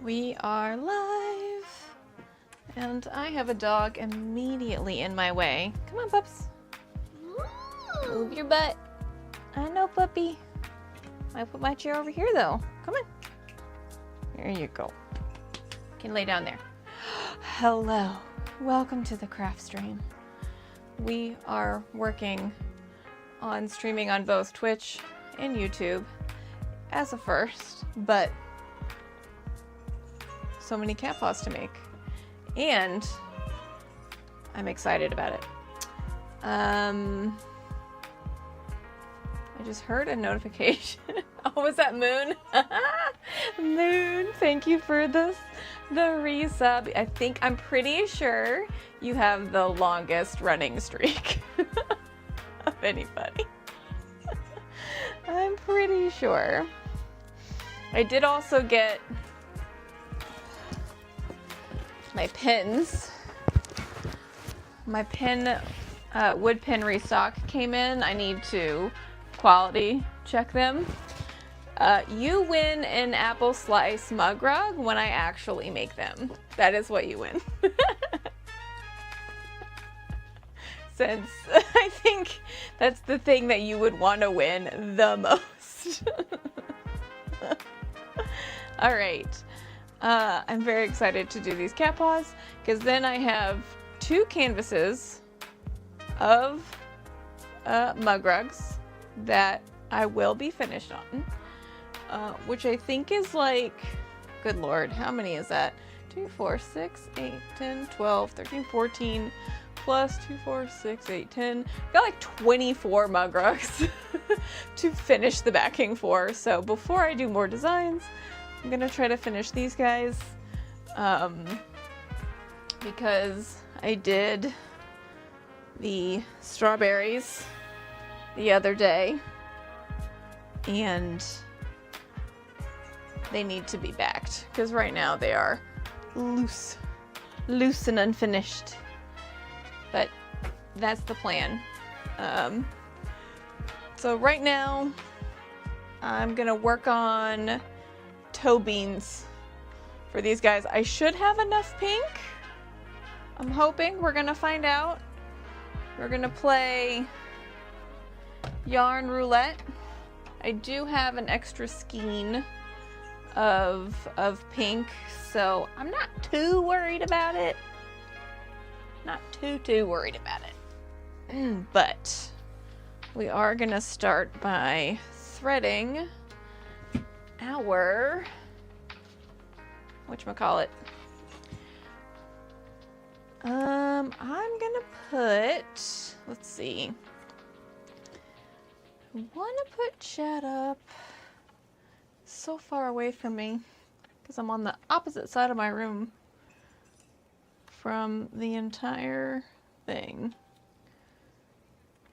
We are live, and I have a dog immediately in my way. Come on, pups. Move your butt. I know, puppy. I put my chair over here, though. Come on. There you go. You can lay down there. Hello. Welcome to the craft stream. We are working on streaming on both Twitch and YouTube as a first, but so many cat paws to make, and I'm excited about it. I just heard a notification. Oh, was that Moon? Moon, thank you for the resub. I'm pretty sure you have the longest running streak of anybody. I'm pretty sure. I did also get my pins. My wood pin restock came in. I need to quality check them. You win an apple slice mug rug when I actually make them. That is what you win. Since I think that's the thing that you would want to win the most. All right. I'm very excited to do these cat paws because then I have 2 canvases of mug rugs that I will be finished on, which I think is like, good Lord, how many is that? 2, 4, 6, 8, 10, 12, 13, 14, plus 2, 4, 6, 8, 10. I've got like 24 mug rugs to finish the backing for. So before I do more designs, I'm gonna try to finish these guys because I did the strawberries the other day and they need to be backed because right now they are loose and unfinished, but that's the plan. So right now I'm gonna work on toe beans for these guys. I should have enough pink. I'm hoping. We're gonna find out. We're gonna play yarn roulette. I do have an extra skein of pink, so I'm not too worried about it. Not too worried about it. But we are gonna start by threading our whatchamacallit. I'm gonna put, let's see, I wanna put Chad up so far away from me because I'm on the opposite side of my room from the entire thing,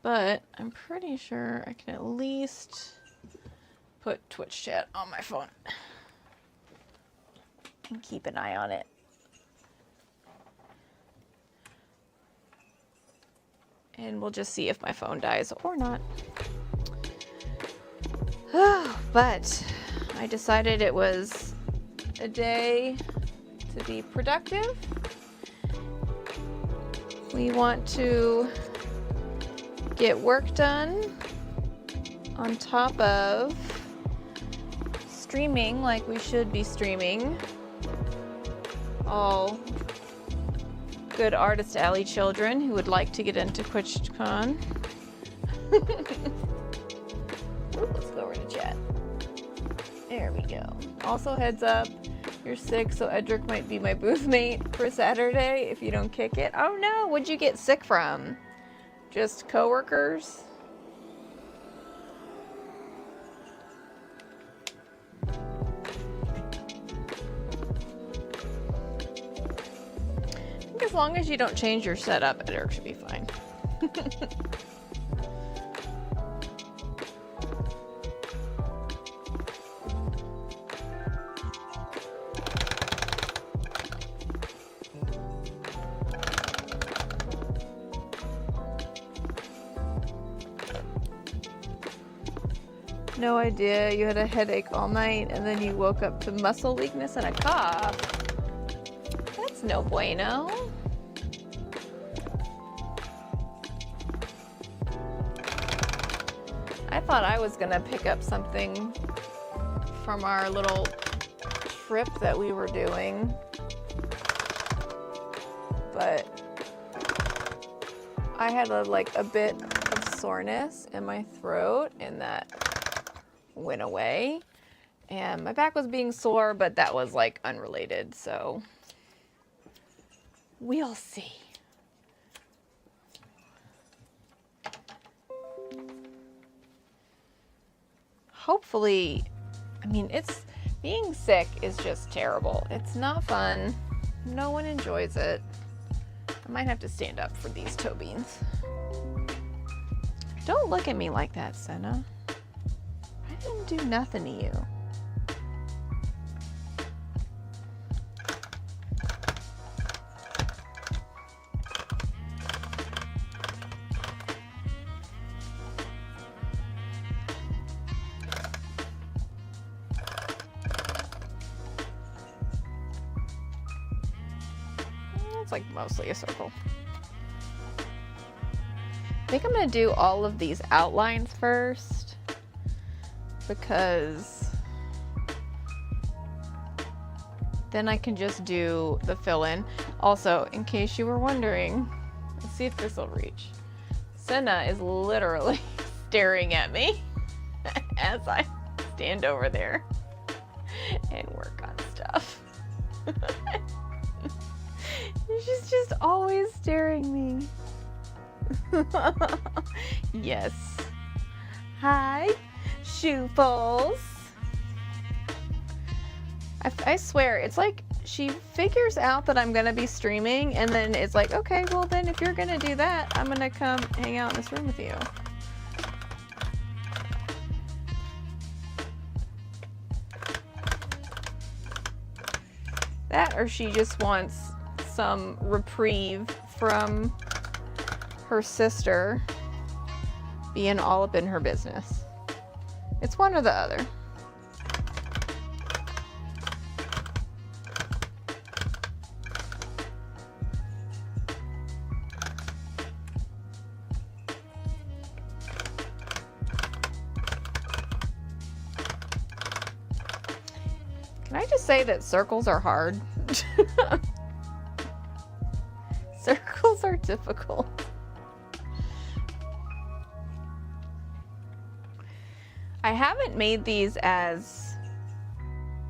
but I'm pretty sure I can at least put Twitch chat on my phone and keep an eye on it. And we'll just see if my phone dies or not. But I decided it was a day to be productive. We want to get work done on top of streaming like we should be streaming. All good Artist Alley children who would like to get into QuichCon. Let's go over to chat. There we go. Also, heads up, you're sick, so Edric might be my booth mate for Saturday if you don't kick it. Oh no, what'd you get sick from? Just coworkers? As long as you don't change your setup, Edric should be fine. no idea you had a headache all night and then you woke up to muscle weakness and a cough. That's no bueno. I thought I was gonna pick up something from our little trip that we were doing, but I had a bit of soreness in my throat and that went away. And my back was being sore, but that was like unrelated, so we'll see. Hopefully, I mean, being sick is just terrible. It's not fun. No one enjoys it. I might have to stand up for these toe beans. Don't look at me like that, Senna. I didn't do nothing to you. It's like mostly a circle. I think I'm gonna do all of these outlines first because then I can just do the fill-in. Also, in case you were wondering, let's see if this will reach. Senna is literally staring at me as I stand over there and work on stuff. She's just always staring me. Yes. Hi, Shoefuls. I swear, it's like she figures out that I'm gonna be streaming and then it's like, okay, well then if you're gonna do that, I'm gonna come hang out in this room with you. That or she just wants some reprieve from her sister being all up in her business. It's one or the other. Can I just say that circles are hard? Circles are difficult. I haven't made these as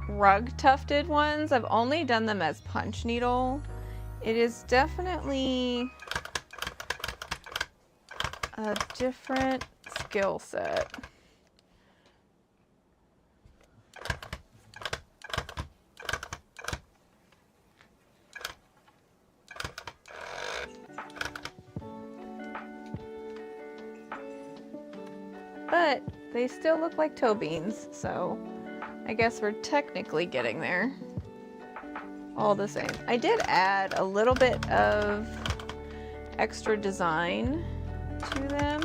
rug tufted ones. I've only done them as punch needle. It is definitely a different skill set. But they still look like toe beans, so I guess we're technically getting there. All the same. I did add a little bit of extra design to them.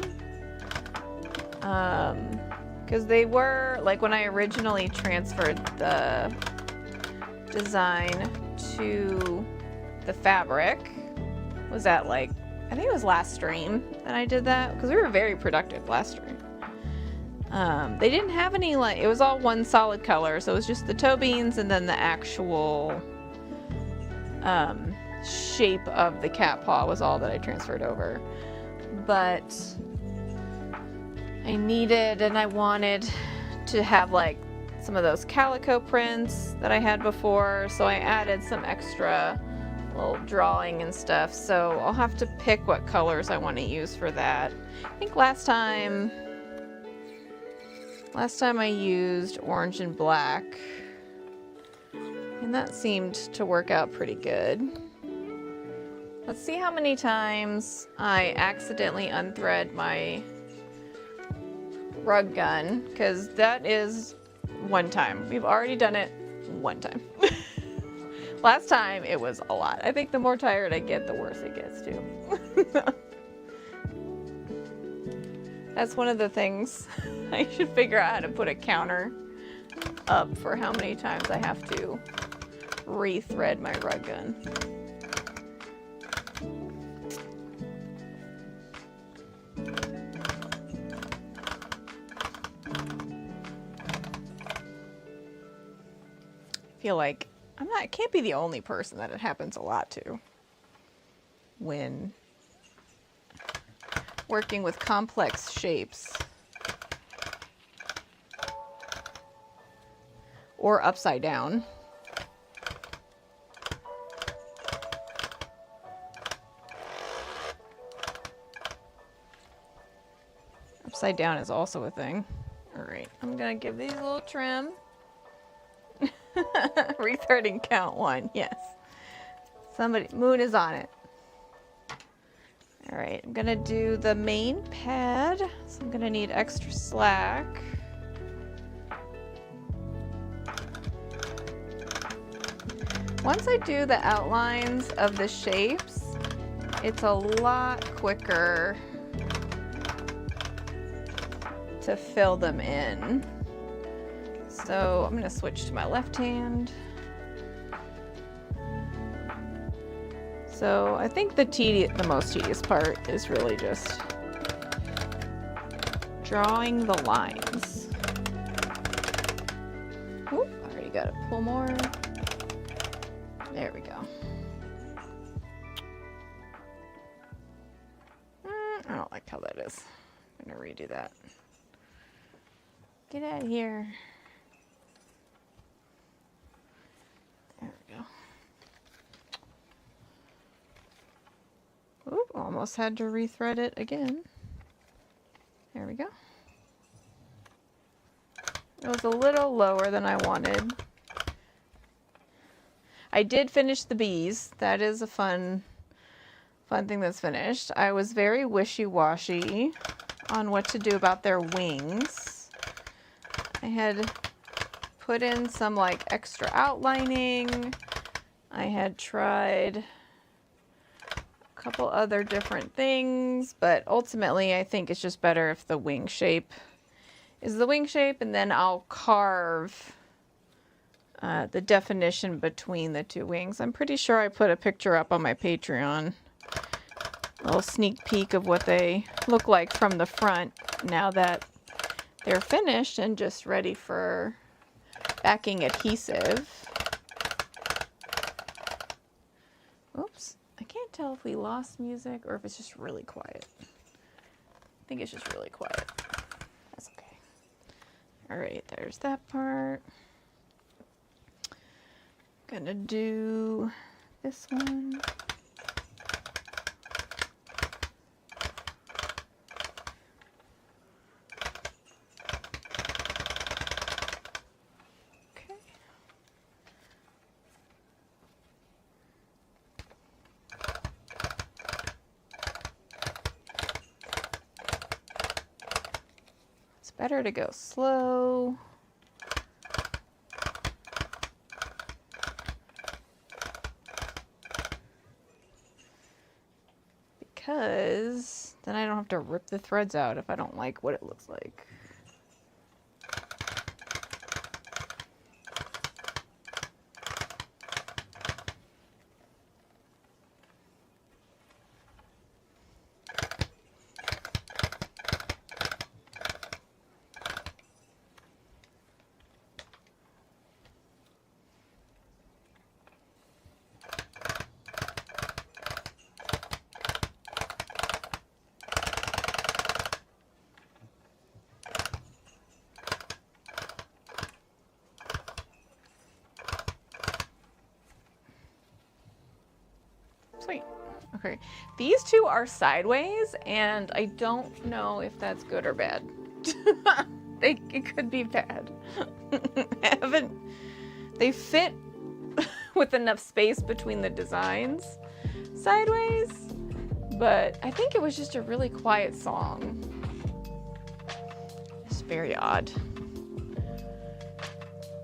Because they were, like when I originally transferred the design to the fabric, was that like, I think it was last stream that I did that, because we were very productive last stream. They didn't have any, like, it was all one solid color, so it was just the toe beans and then the actual shape of the cat paw was all that I transferred over. But I needed and I wanted to have like some of those calico prints that I had before, so I added some extra little drawing and stuff. So I'll have to pick what colors I want to use for that. I think last time I used orange and black, and that seemed to work out pretty good. Let's see how many times I accidentally unthread my rug gun, because that is one time. We've already done it one time. Last time it was a lot. I think the more tired I get, the worse it gets too. That's one of the things I should figure out how to put a counter up for how many times I have to re-thread my rug gun. I feel like I can't be the only person that it happens a lot to when working with complex shapes or upside down. Upside down is also a thing. All right, I'm gonna give these a little trim. Rethreading count 1, yes. Moon is on it. All right, I'm gonna do the main pad. So I'm gonna need extra slack. Once I do the outlines of the shapes, it's a lot quicker to fill them in. So I'm gonna switch to my left hand. So I think the most tedious part is really just drawing the lines. Oop, I already gotta pull more. There we go. I don't like how that is. I'm gonna redo that. Get out of here. There we go. Oop, almost had to rethread it again. There we go. It was a little lower than I wanted. I did finish the bees. That is a fun thing that's finished. I was very wishy-washy on what to do about their wings. I had put in some like extra outlining. I had tried a couple other different things, but ultimately I think it's just better if the wing shape is the wing shape, and then I'll carve the definition between the two wings. I'm pretty sure I put a picture up on my Patreon. A little sneak peek of what they look like from the front now that they're finished and just ready for backing adhesive. Oops, I can't tell if we lost music or if it's just really quiet. I think it's just really quiet. That's okay. All right, there's that part. Gonna do this one. Okay. It's better to go slow. Because then I don't have to rip the threads out if I don't like what it looks like. Sweet. Okay, these two are sideways, and I don't know if that's good or bad. It could be bad. They fit with enough space between the designs sideways, but I think it was just a really quiet song. It's very odd.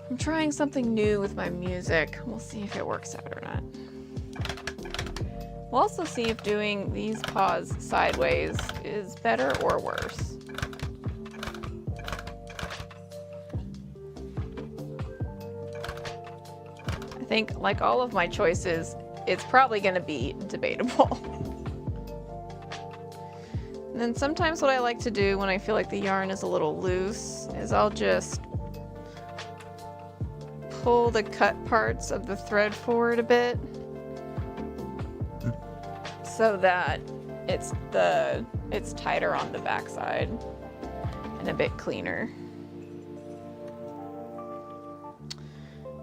I'm trying something new with my music. We'll see if it works out or not. We'll also see if doing these paws sideways is better or worse. I think, like all of my choices, it's probably going to be debatable. And then sometimes what I like to do when I feel like the yarn is a little loose is I'll just pull the cut parts of the thread forward a bit so that it's tighter on the backside and a bit cleaner.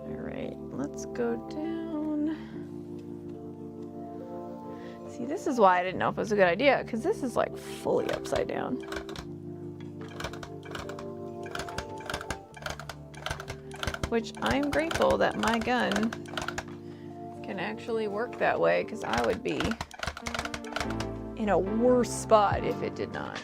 All right, let's go down. See, this is why I didn't know if it was a good idea, because this is like fully upside down. Which I'm grateful that my gun can actually work that way, because I would be in a worse spot if it did not.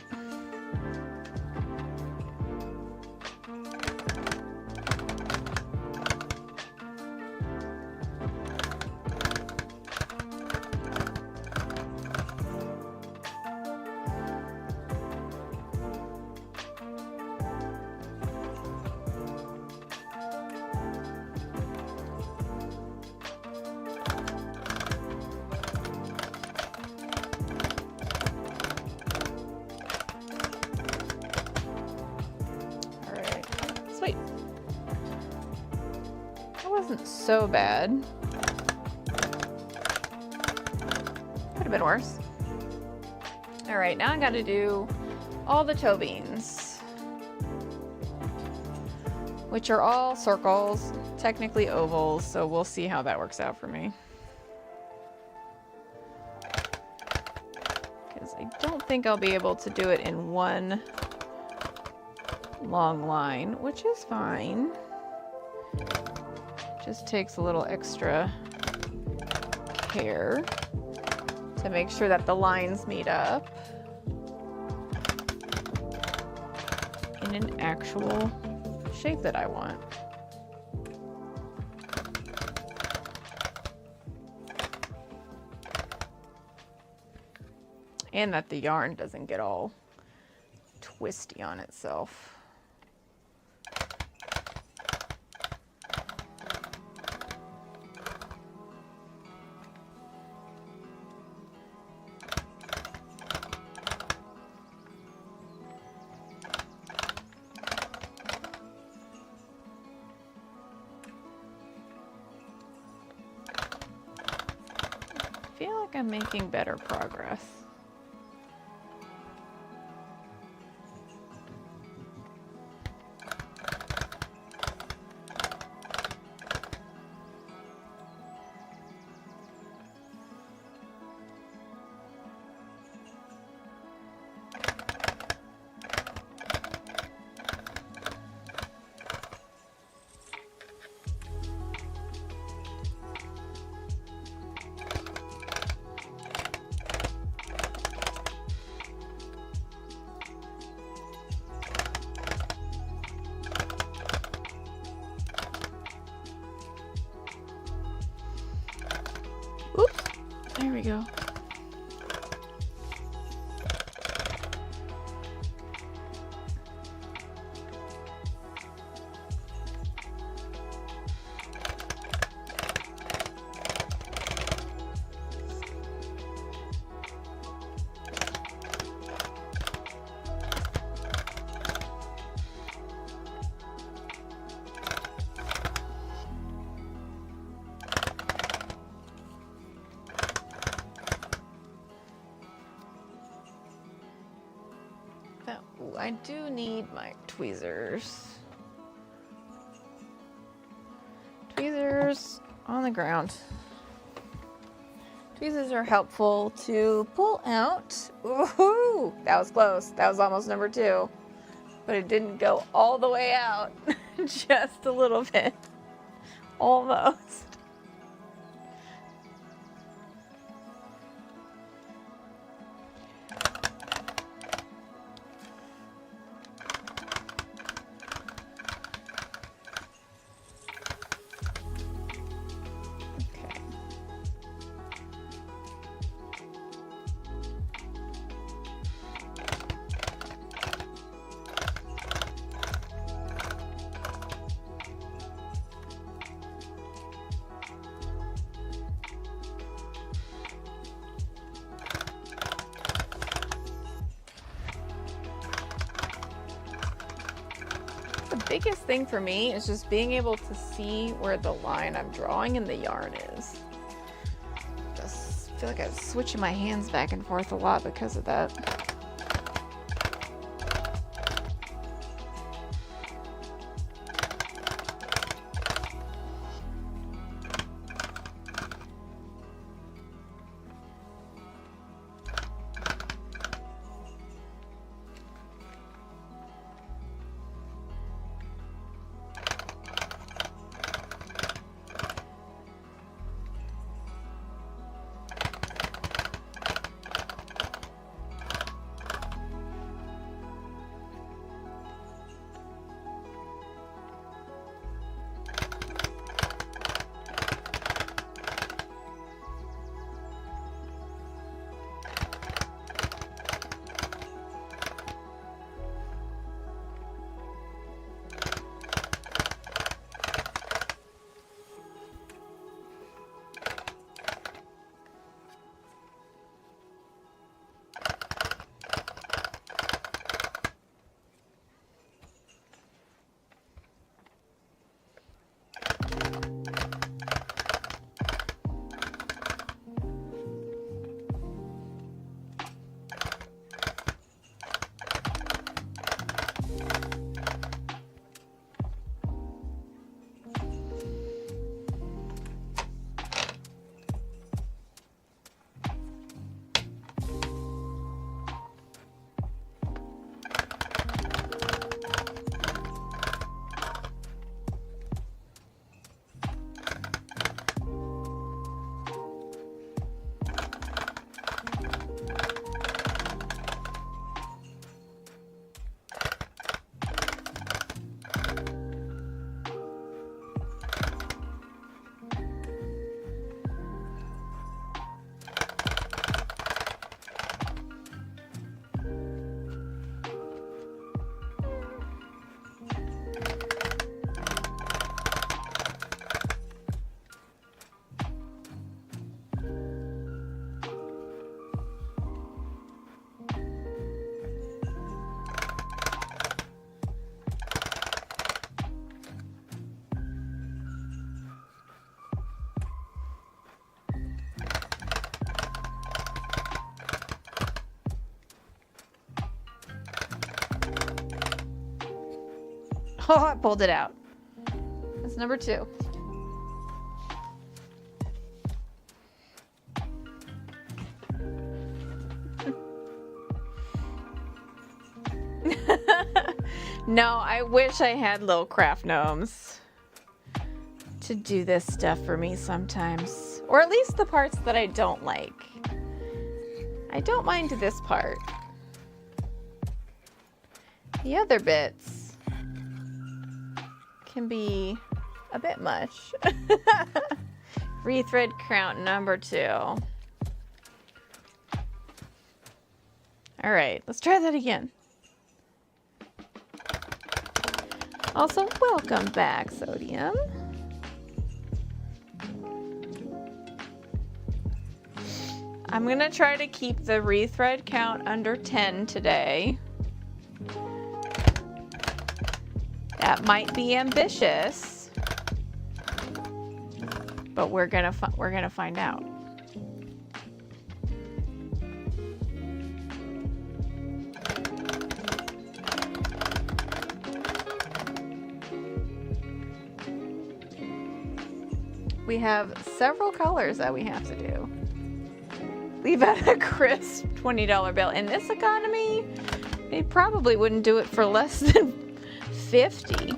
Sweet. That wasn't so bad. Could have been worse. All right, now I got to do all the toe beans, which are all circles, technically ovals, so we'll see how that works out for me. Because I don't think I'll be able to do it in one long line, which is fine. Just takes a little extra care to make sure that the lines meet up in an actual shape that I want. And that the yarn doesn't get all twisty on itself. I feel like I'm making better progress. Oops, there we go. Ooh, I do need my tweezers. Tweezers on the ground. Tweezers are helpful to pull out. Woohoo! That was close. That was almost number 2. But it didn't go all the way out. Just a little bit. Almost. biggest thing for me is just being able to see where the line I'm drawing in the yarn is. Just feel like I'm switching my hands back and forth a lot because of that. Oh, I pulled it out. That's number 2. No, I wish I had little craft gnomes to do this stuff for me sometimes. Or at least the parts that I don't like. I don't mind this part. The other bits can be a bit much. Rethread count number 2. All right, let's try that again. Also, welcome back, Sodium. I'm gonna try to keep the rethread count under 10 today. That might be ambitious, but we're gonna find out. We have several colors that we have to do. Leave out a crisp $20 bill. In this economy, they probably wouldn't do it for less than 50.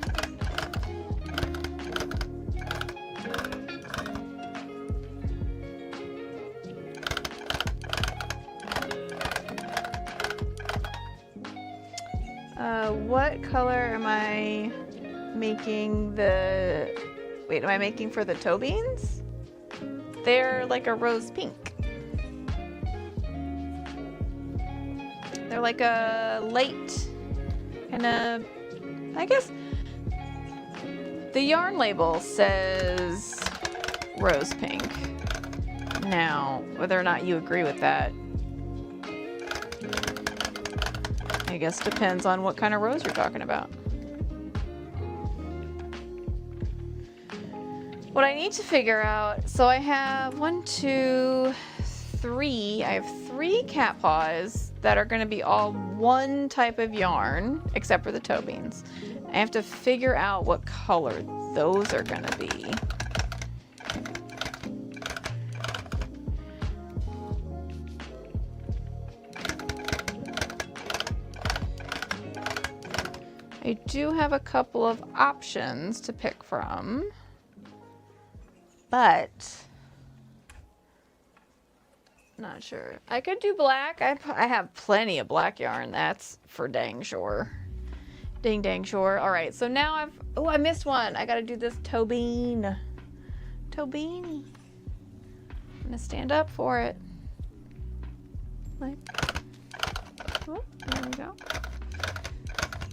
What color am I making the... Wait, am I making for the toe beans? They're like a rose pink. They're like a light and a... I guess the yarn label says rose pink. Now, whether or not you agree with that, I guess depends on what kind of rose you're talking about. What I need to figure out, so I have 1, 2, 3. I have 3 cat paws that are going to be all one type of yarn, except for the toe beans. I have to figure out what color those are going to be. I do have a couple of options to pick from, but not sure. I could do black. I have plenty of black yarn. That's for dang sure. Dang sure. All right, so now oh, I missed one. I gotta do this toe bean. Toe beanie. I'm gonna stand up for it. Like, oh, there we go.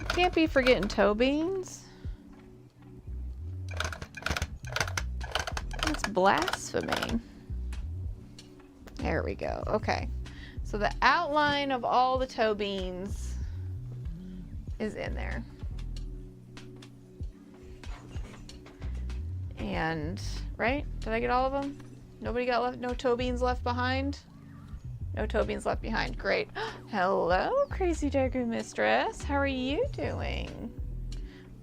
Can't be forgetting toe beans. That's blasphemy. There we go. Okay. So the outline of all the toe beans is in there. And, right? Did I get all of them? Nobody got left? No toe beans left behind? No toe beans left behind. Great. Hello, Crazy Dragoon Mistress. How are you doing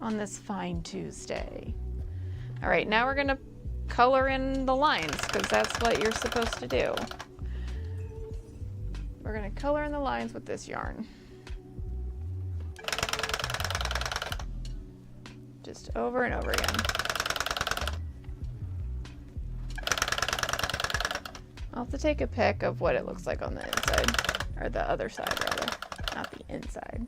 on this fine Tuesday? All right, now we're gonna color in the lines because that's what you're supposed to do. We're gonna color in the lines with this yarn. Just over and over again. I'll have to take a pic of what it looks like on the inside, or the other side rather, not the inside.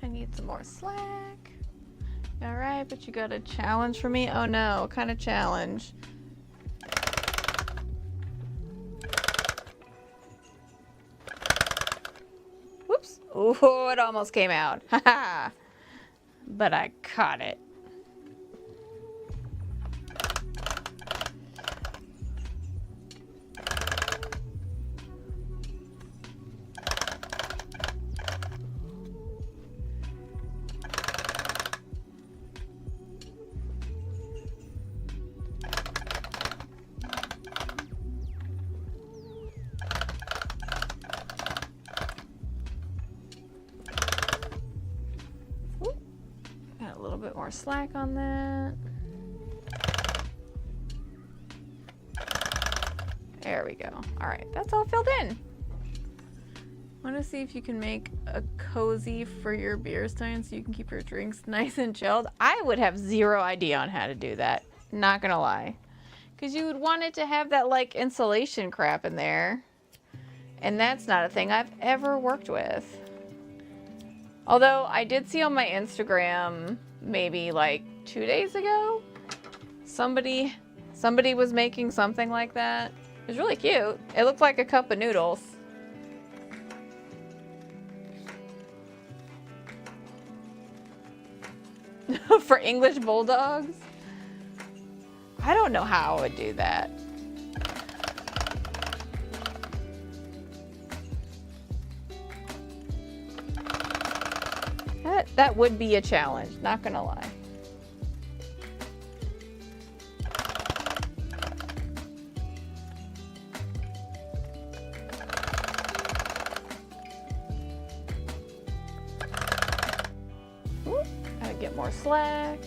I need some more slack. All right, but you got a challenge for me? Oh no, what kind of challenge? Whoops. Oh, it almost came out. Haha. But I caught it. Got a little bit more slack on that. There we go. All right, that's all filled in. Want to see if you can make a cozy for your beer stein so you can keep your drinks nice and chilled. I would have zero idea on how to do that. Not gonna lie. Because you would want it to have that like insulation crap in there. And that's not a thing I've ever worked with. Although I did see on my Instagram maybe like 2 days ago, somebody was making something like that. It was really cute. It looked like a cup of noodles. For English bulldogs? I don't know how I would do that. That would be a challenge, not gonna lie. Ooh, gotta get more slack.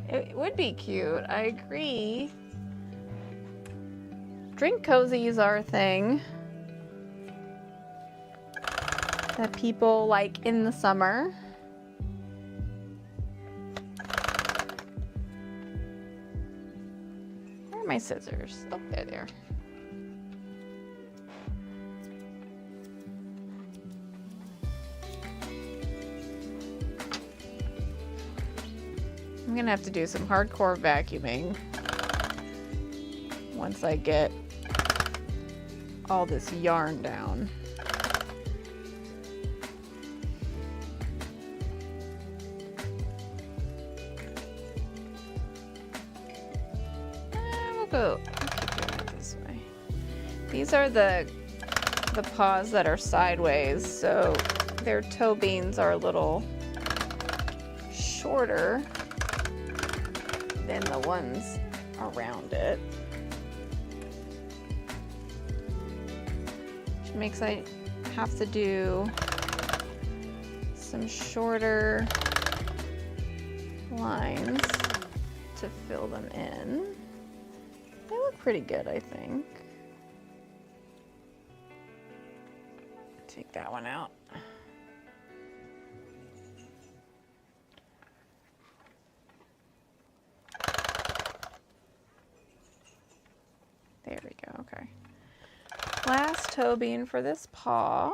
It would be cute, I agree. Drink cozies are a thing that people like in the summer. Where are my scissors? Oh, there they are. I'm gonna have to do some hardcore vacuuming once I get all this yarn down. We'll keep doing it this way. These are the paws that are sideways, so their toe beans are a little shorter than the ones around it. Which makes I have to do some shorter lines to fill them in. They look pretty good, I think. Take that one out. There we go, okay. Last toe bean for this paw.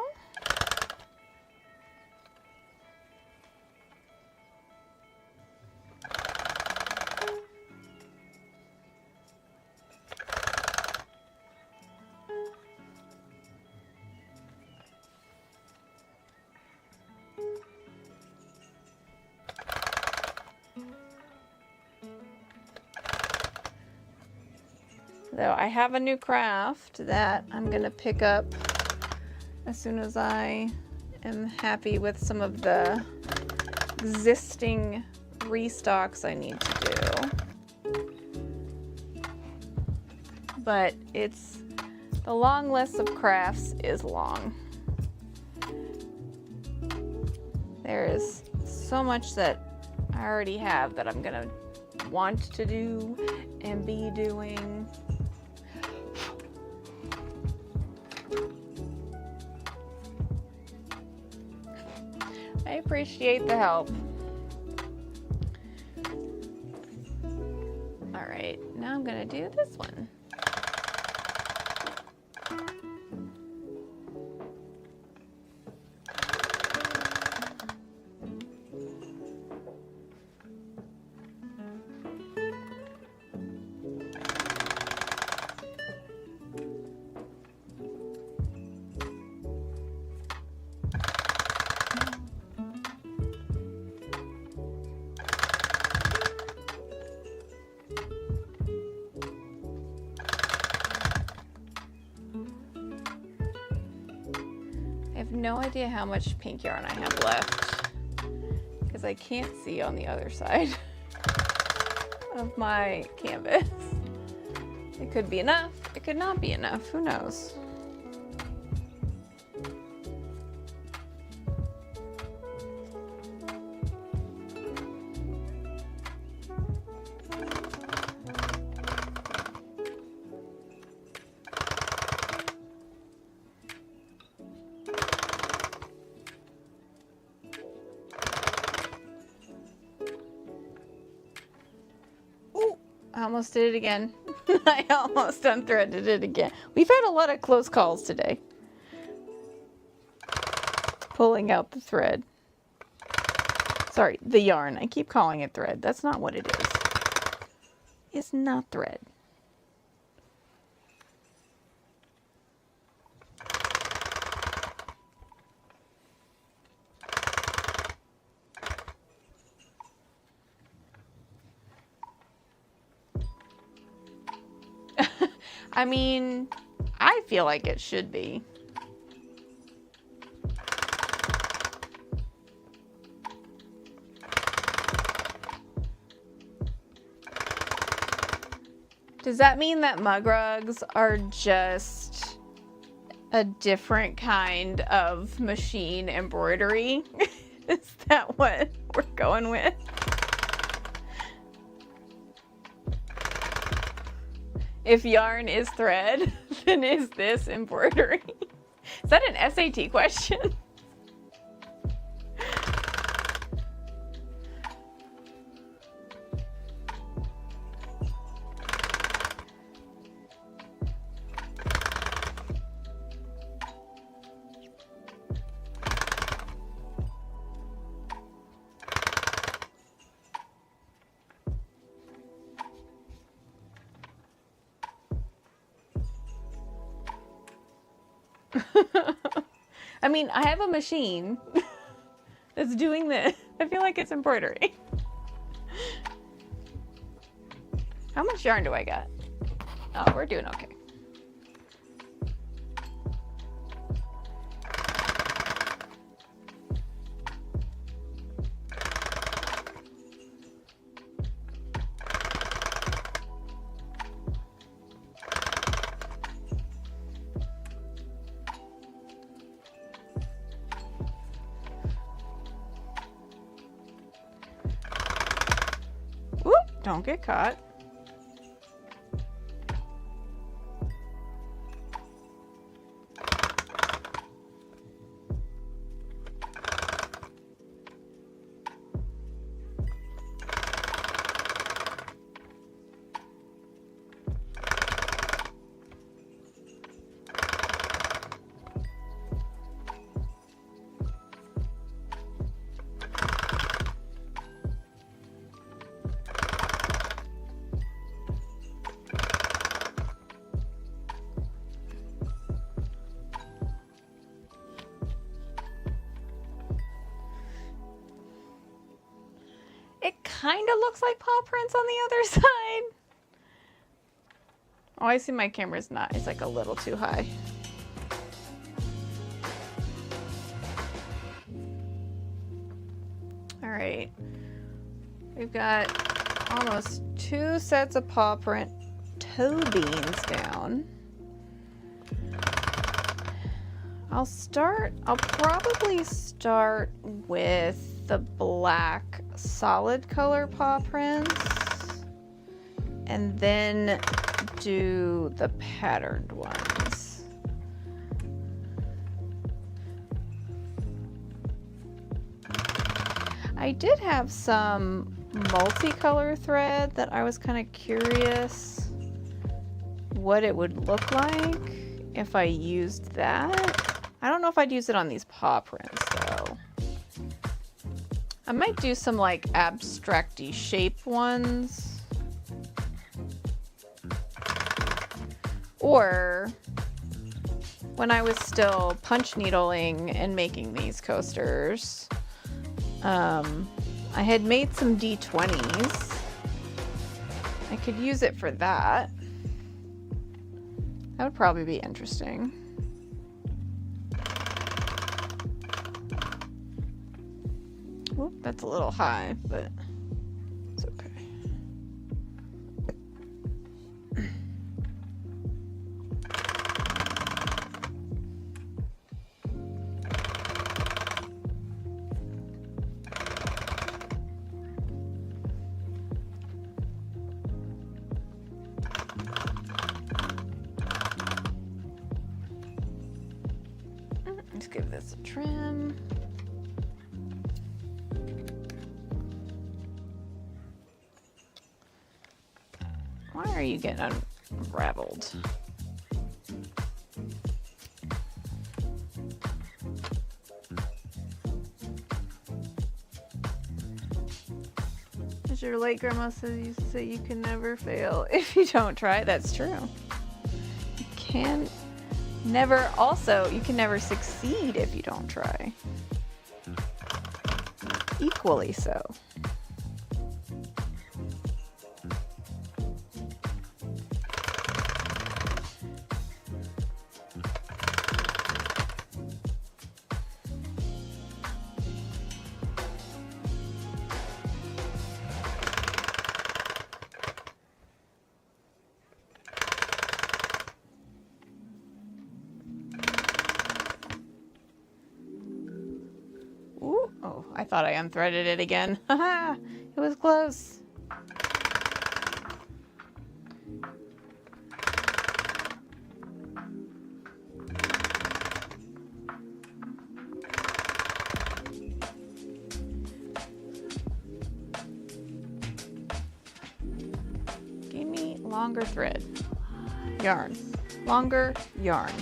So I have a new craft that I'm gonna pick up as soon as I am happy with some of the existing restocks I need to do. But the long list of crafts is long. There is so much that I already have that I'm gonna want to do and be doing. I appreciate the help. All right, now I'm gonna do this one. No idea how much pink yarn I have left because I can't see on the other side of my canvas. It could be enough, it could not be enough, who knows? I almost did it again. I almost unthreaded it again. We've had a lot of close calls today. Pulling out the thread. Sorry, the yarn. I keep calling it thread. That's not what it is. It's not thread. I mean, I feel like it should be. Does that mean that mug rugs are just a different kind of machine embroidery? Is that what we're going with? If yarn is thread, then is this embroidery? Is that an SAT question? I mean, I have a machine that's doing this. I feel like it's embroidery. How much yarn do I got? Oh, we're doing okay. Whoop, don't get caught. It kind of looks like paw prints on the other side. Oh, I see my camera's not. It's like a little too high. All right. We've got almost 2 sets of paw print toe beans down. I'll probably start with the black solid color paw prints and then do the patterned ones. I did have some multicolor thread that I was kind of curious what it would look like if I used that. I don't know if I'd use it on these paw prints though. I might do some like abstract-y shape ones. Or when I was still punch needling and making these coasters, I had made some D20s. I could use it for that. That would probably be interesting. Whoop, that's a little high, but it's okay. Let's give this a trim. Why are you getting unraveled? As your late grandma used to say, you can never fail if you don't try. That's true. You can never, also, you can never succeed if you don't try. Equally so. Ooh, oh, I thought I unthreaded it again. Haha, it was close. longer thread. Yarn. Longer yarn.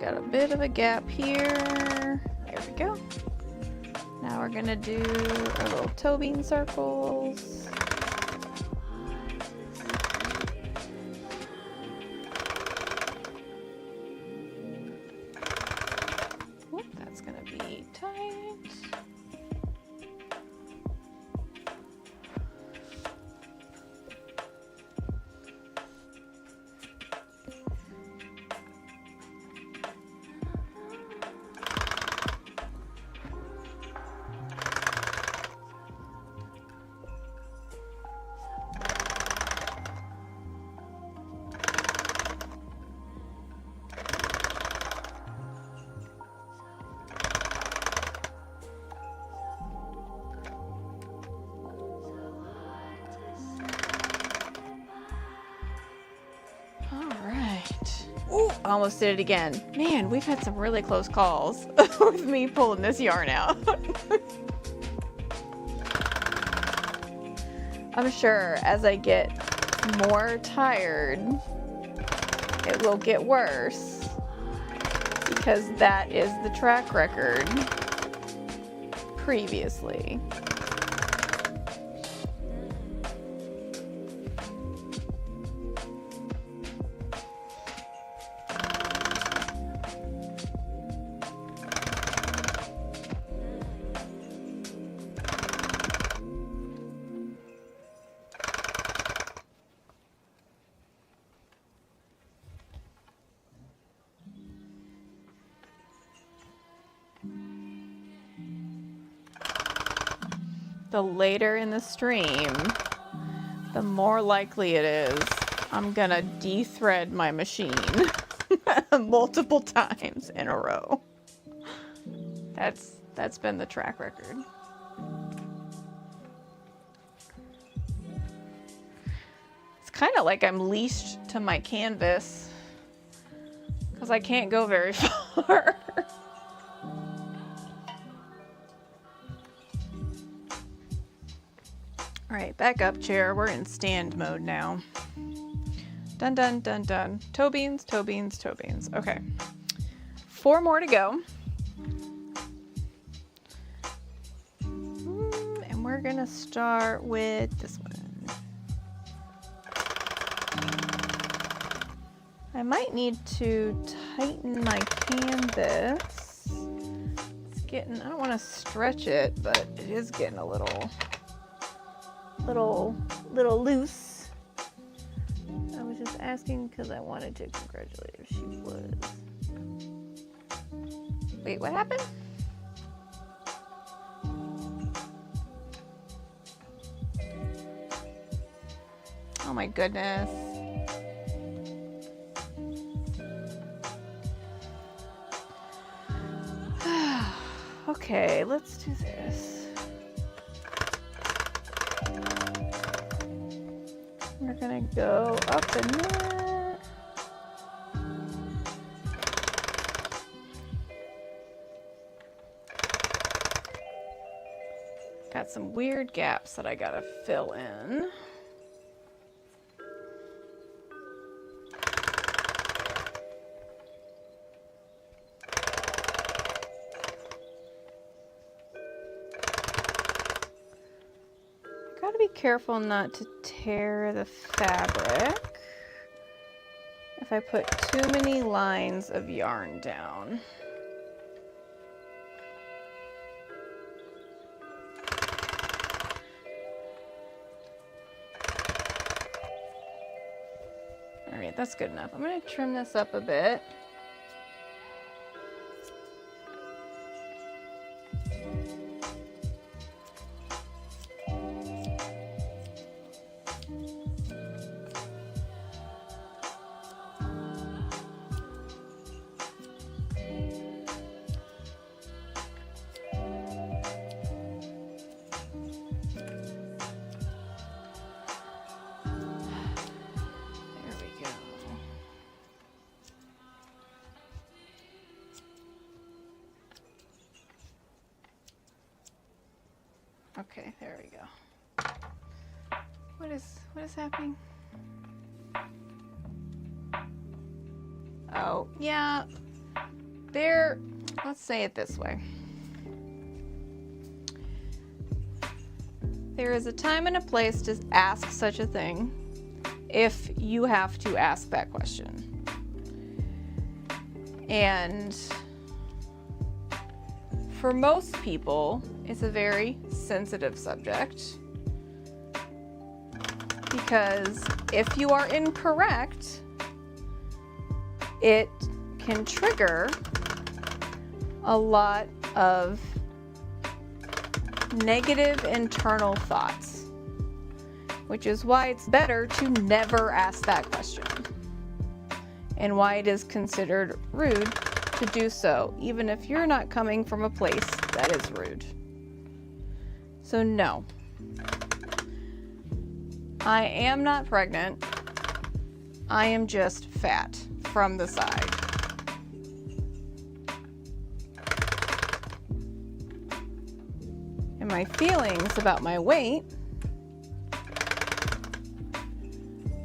Got a bit of a gap here. There we go. Now we're gonna do our little toe bean circles. Oop, that's gonna be tight. Almost did it again. Man, we've had some really close calls with me pulling this yarn out. I'm sure as I get more tired, it will get worse because that is the track record previously. The later in the stream, the more likely it is I'm gonna de-thread my machine multiple times in a row. That's been the track record. It's kind of like I'm leashed to my canvas because I can't go very far. All right, back up, chair. We're in stand mode now. Dun, dun, dun, dun. Toe beans, toe beans, toe beans. Okay. 4 more to go. And we're gonna start with this one. I might need to tighten my canvas. It's getting, I don't want to stretch it, but it is getting a little loose. I was just asking because I wanted to congratulate her. She was. Wait, what happened? Oh my goodness. Okay, let's do this. We're gonna go up in there. Got some weird gaps that I gotta fill in. Gotta be careful not to tear the fabric if I put too many lines of yarn down. All right, that's good enough. I'm gonna trim this up a bit. Okay, there we go. What is happening? Oh, yeah. Let's say it this way. There is a time and a place to ask such a thing if you have to ask that question. And for most people, it's a very sensitive subject because if you are incorrect, it can trigger a lot of negative internal thoughts, which is why it's better to never ask that question and why it is considered rude to do so, even if you're not coming from a place that is rude. So no, I am not pregnant. I am just fat from the side. And my feelings about my weight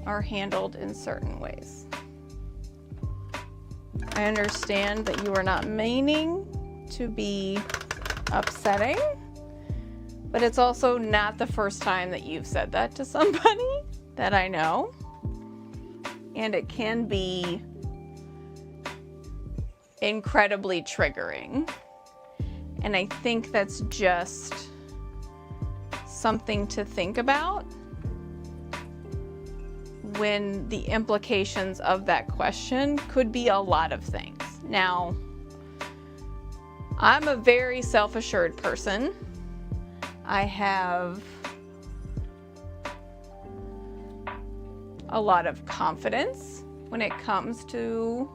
are handled in certain ways. I understand that you are not meaning to be upsetting, but it's also not the first time that you've said that to somebody that I know. And it can be incredibly triggering. And I think that's just something to think about when the implications of that question could be a lot of things. Now, I'm a very self-assured person. I have a lot of confidence when it comes to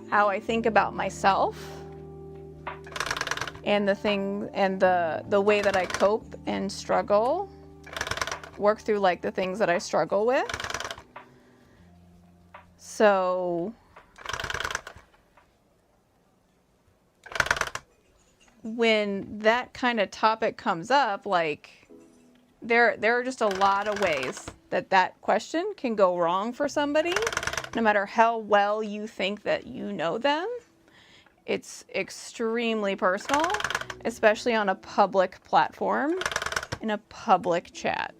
how I think about myself and the way that I cope and struggle, work through like the things that I struggle with. So when that kind of topic comes up, like there are just a lot of ways that question can go wrong for somebody, no matter how well you think that you know them. It's extremely personal, especially on a public platform, in a public chat.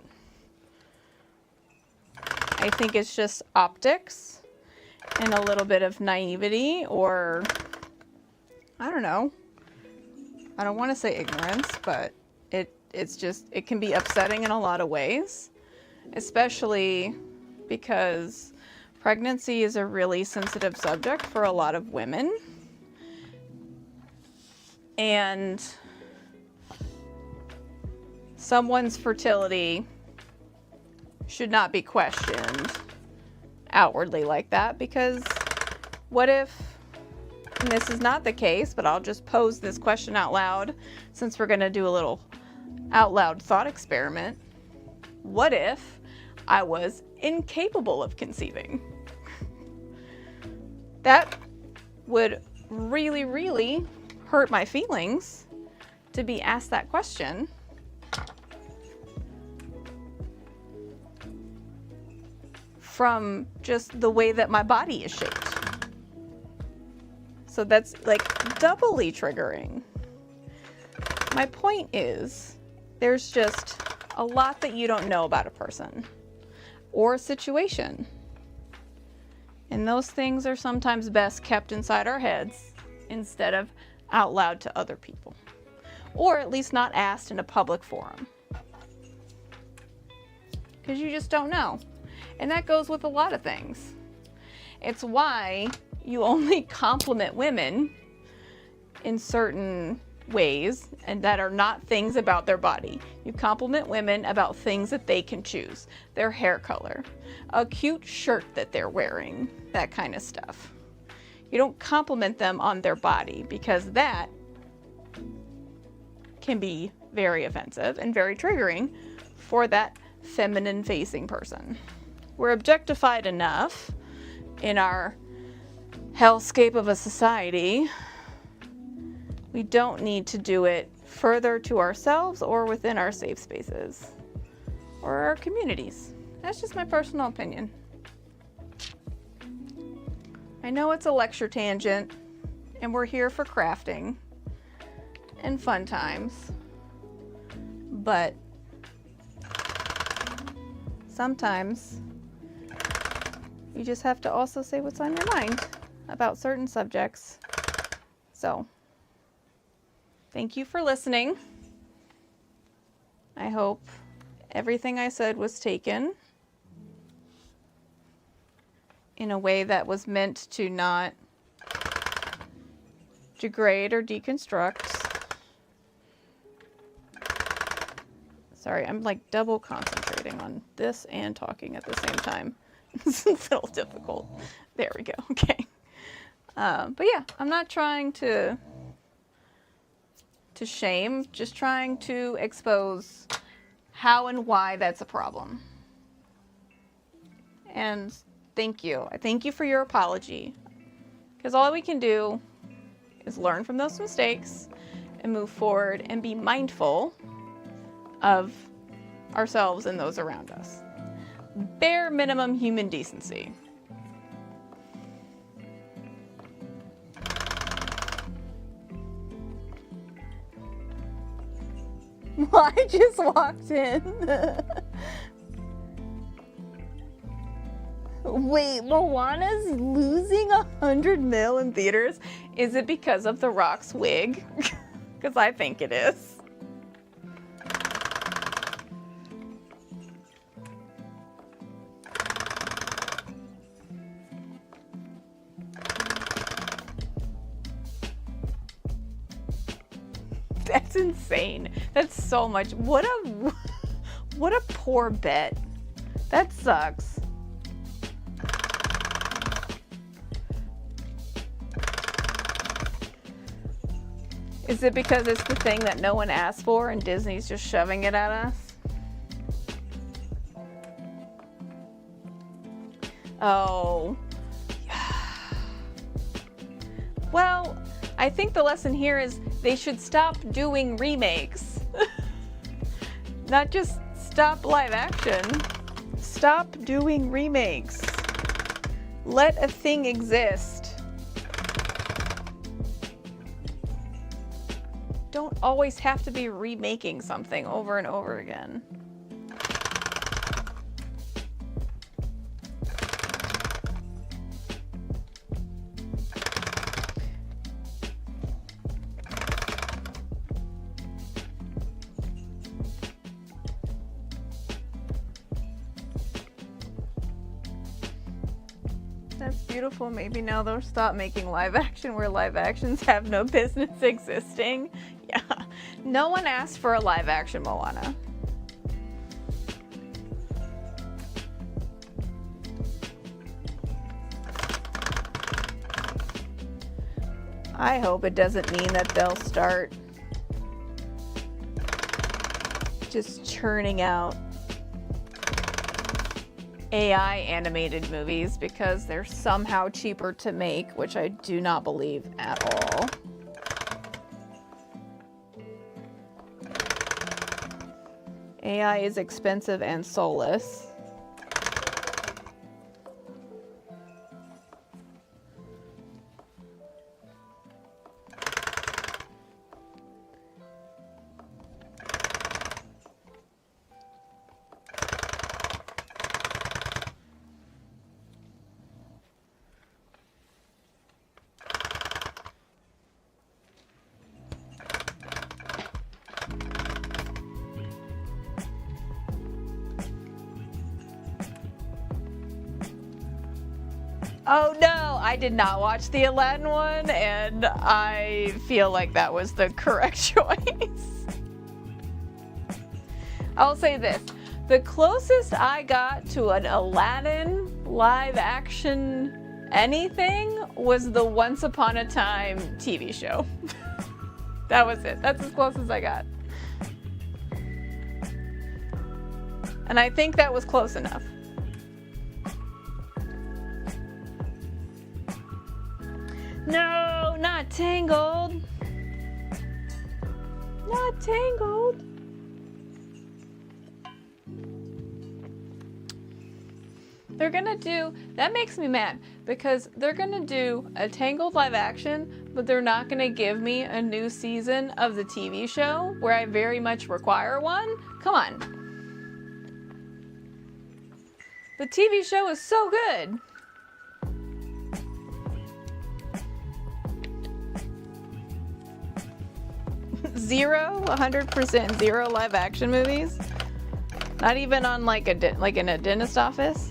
I think it's just optics and a little bit of naivety, or I don't know. I don't want to say ignorance, but it can be upsetting in a lot of ways, especially because pregnancy is a really sensitive subject for a lot of women. And someone's fertility should not be questioned outwardly like that, because what if, and this is not the case, but I'll just pose this question out loud since we're going to do a little out loud thought experiment. What if I was incapable of conceiving? That would really, really hurt my feelings to be asked that question. From just the way that my body is shaped. So that's like doubly triggering. My point is, there's just a lot that you don't know about a person or a situation. And those things are sometimes best kept inside our heads instead of out loud to other people, or at least not asked in a public forum, because you just don't know. And that goes with a lot of things. It's why you only compliment women in certain ways and that are not things about their body. You compliment women about things that they can choose. Their hair color, a cute shirt that they're wearing, that kind of stuff. You don't compliment them on their body because that can be very offensive and very triggering for that feminine facing person. We're objectified enough in our hellscape of a society. We don't need to do it further to ourselves or within our safe spaces or our communities. That's just my personal opinion. I know it's a lecture tangent, and we're here for crafting and fun times, but sometimes you just have to also say what's on your mind about certain subjects. So, thank you for listening. I hope everything I said was taken in a way that was meant to not degrade or deconstruct. Sorry, I'm like double concentrating on this and talking at the same time. It's a little difficult. There we go. Okay. But yeah, I'm not trying to shame, just trying to expose how and why that's a problem. And thank you. I thank you for your apology. Because all we can do is learn from those mistakes and move forward and be mindful of ourselves and those around us. Bare minimum human decency. Well, I just walked in. Wait, Moana's losing 100 mil in theaters? Is it because of The Rock's wig? Because I think it is. That's insane. That's so much. What a poor bet. That sucks. Is it because it's the thing that no one asked for and Disney's just shoving it at us? Oh. Well, I think the lesson here is they should stop doing remakes. Not just stop live action. Stop doing remakes. Let a thing exist. Don't always have to be remaking something over and over again. That's beautiful. Maybe now they'll stop making live action where live actions have no business existing. Yeah. No one asked for a live action Moana. I hope it doesn't mean that they'll start just churning out AI animated movies because they're somehow cheaper to make, which I do not believe at all. AI is expensive and soulless. Oh no, I did not watch the Aladdin one, and I feel like that was the correct choice. I'll say this. The closest I got to an Aladdin live action anything was the Once Upon a Time TV show. That was it. That's as close as I got. And I think that was close enough. No, not Tangled. Not Tangled. They're gonna do, that makes me mad, because they're gonna do a Tangled live action, but they're not gonna give me a new season of the TV show where I very much require one. Come on. The TV show is so good. Zero, 100% zero live action movies. Not even on like in a dentist office.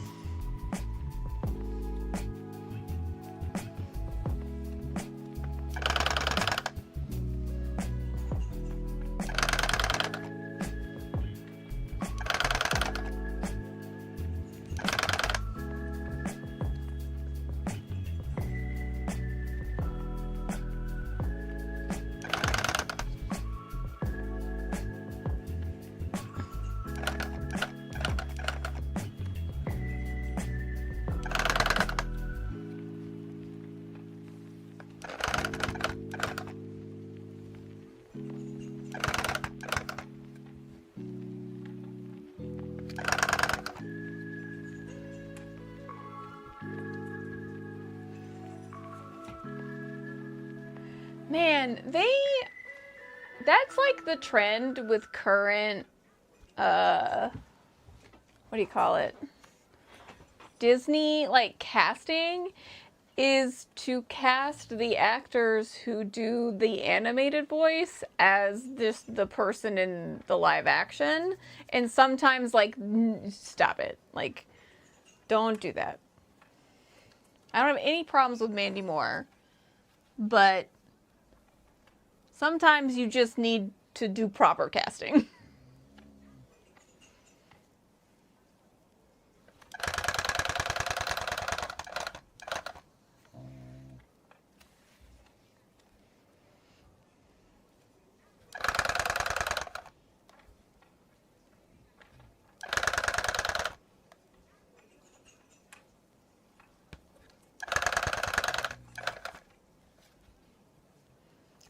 Man, that's like the trend with current, what do you call it? Disney, like, casting, is to cast the actors who do the animated voice as the person in the live action. And sometimes, like, stop it. Like, don't do that. I don't have any problems with Mandy Moore, but sometimes you just need to do proper casting.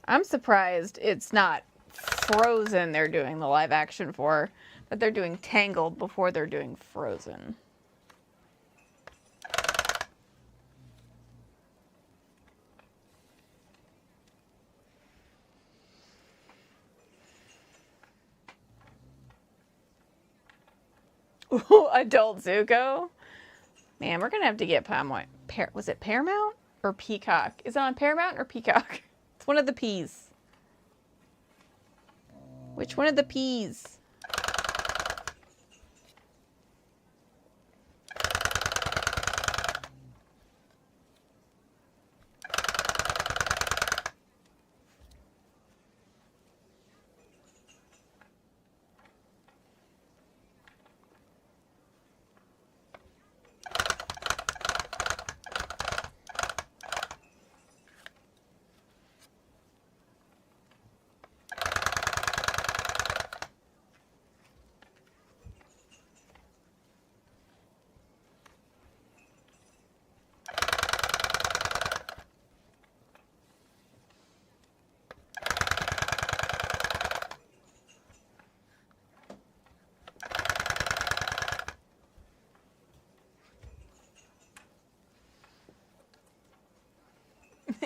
I'm surprised it's not Frozen they're doing the live action for, but they're doing Tangled before they're doing Frozen. Ooh, Adult Zuko? Man, we're gonna have to get Paramount. Was it Paramount or Peacock? Is it on Paramount or Peacock? It's one of the P's. Which one of the P's?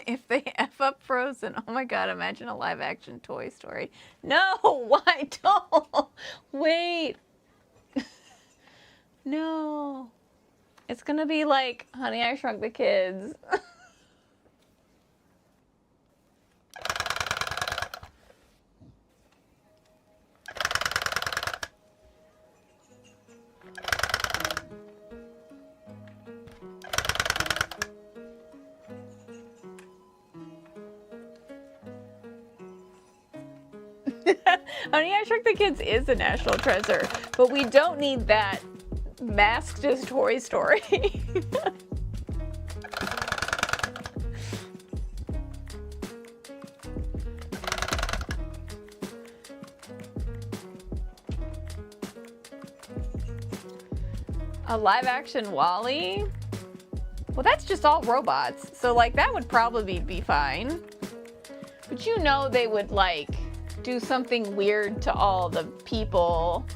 If they F up Frozen, oh my god, imagine a live action Toy Story. No, why don't? Wait. No. It's gonna be like Honey, I Shrunk the Kids. Honey, I Shrunk the Kids is a national treasure, but we don't need that masked as Toy Story. A live action Wall-E? Well, that's just all robots, so like that would probably be fine. But you know they would like do something weird to all the people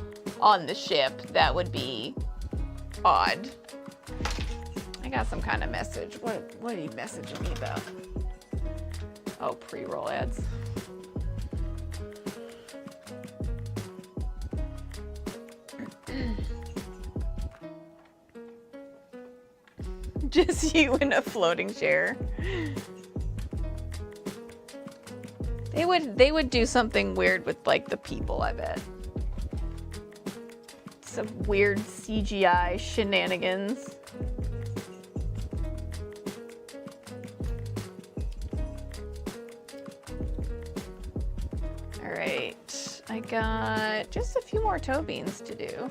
on the ship. That would be odd. I got some kind of message. What are you messaging me about? Oh, pre-roll ads. Just you in a floating chair. They would do something weird with like the people, I bet. Some weird CGI shenanigans. All right, I got just a few more toe beans to do.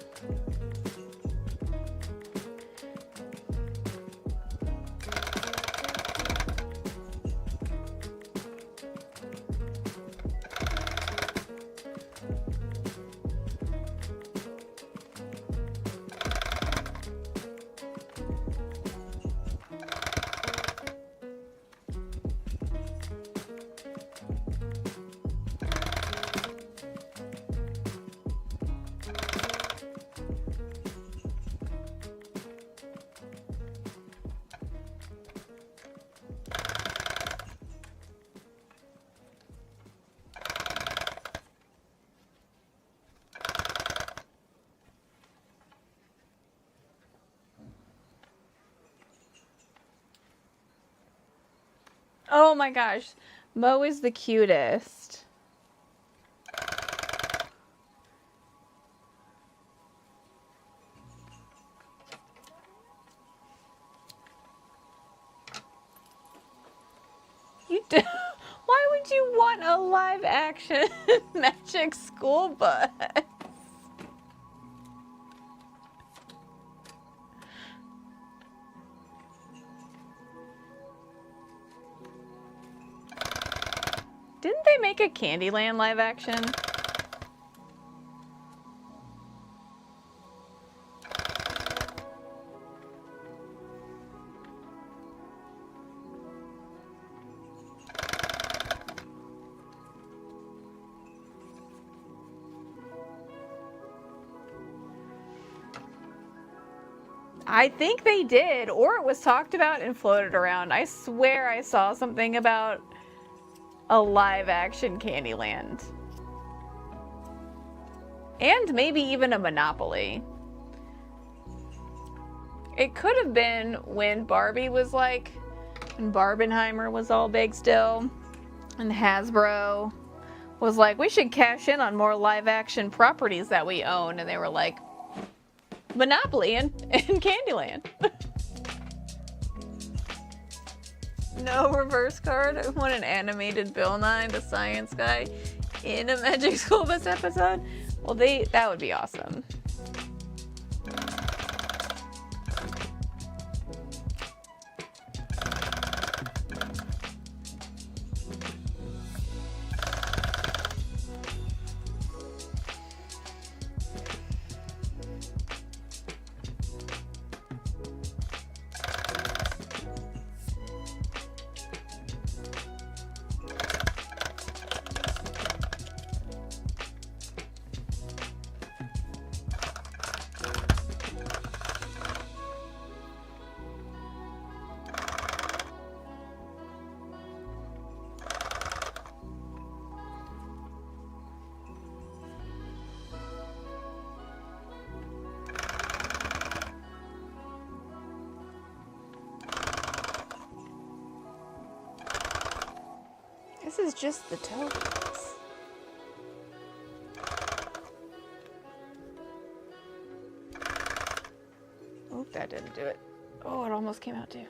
Oh my gosh, Mo is the cutest. You do. Why would you want a live action Magic School Bus? Didn't they make a Candyland live action? I think they did, or it was talked about and floated around. I swear I saw something about a live action Candyland. And maybe even a Monopoly. It could have been when Barbie was like, when Barbenheimer was all big still, and Hasbro was like, we should cash in on more live action properties that we own, and they were like, Monopoly and Candyland. No reverse card. I want an animated Bill Nye the Science Guy in a Magic School Bus episode. Well, that would be awesome. This is just the tokens. Oh, that didn't do it. Oh, it almost came out too.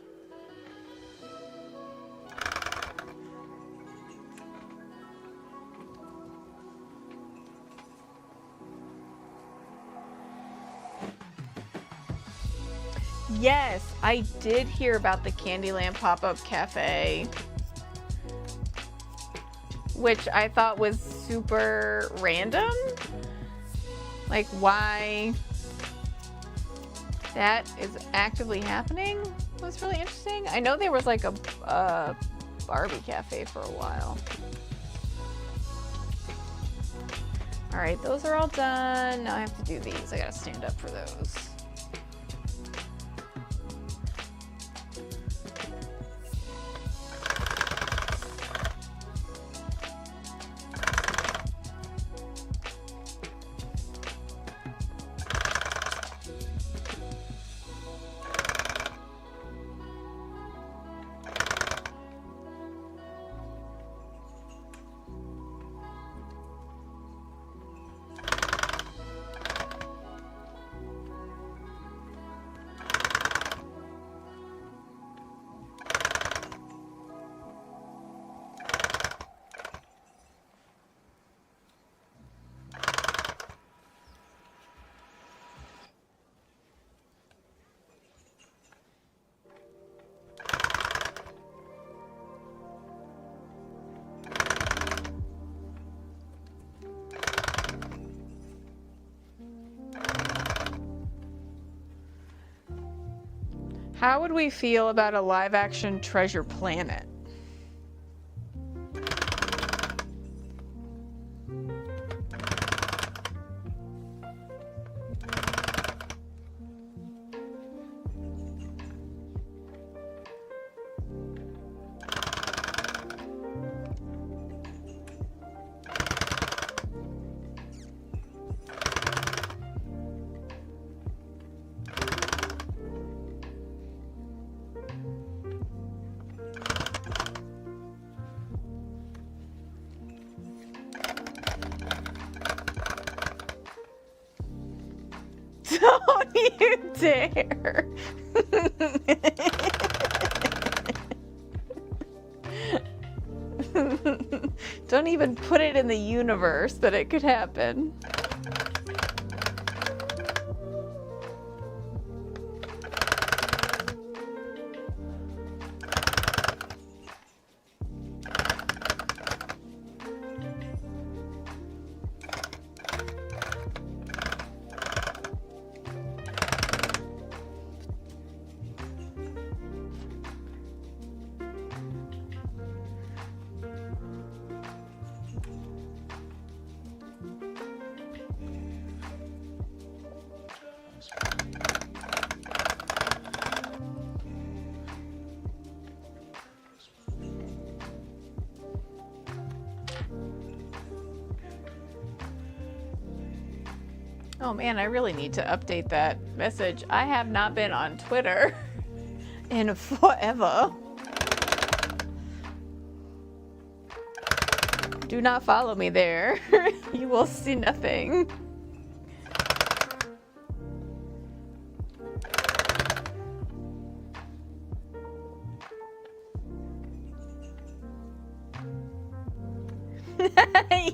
Yes, I did hear about the Candyland pop-up cafe, which I thought was super random. Like, why that is actively happening was really interesting. I know there was like a Barbie cafe for a while. All right, those are all done. Now I have to do these. I gotta stand up for those. How would we feel about a live action Treasure Planet? Don't you dare. Don't even put it in the universe that it could happen. Oh man, I really need to update that message. I have not been on Twitter in forever. Do not follow me there. You will see nothing.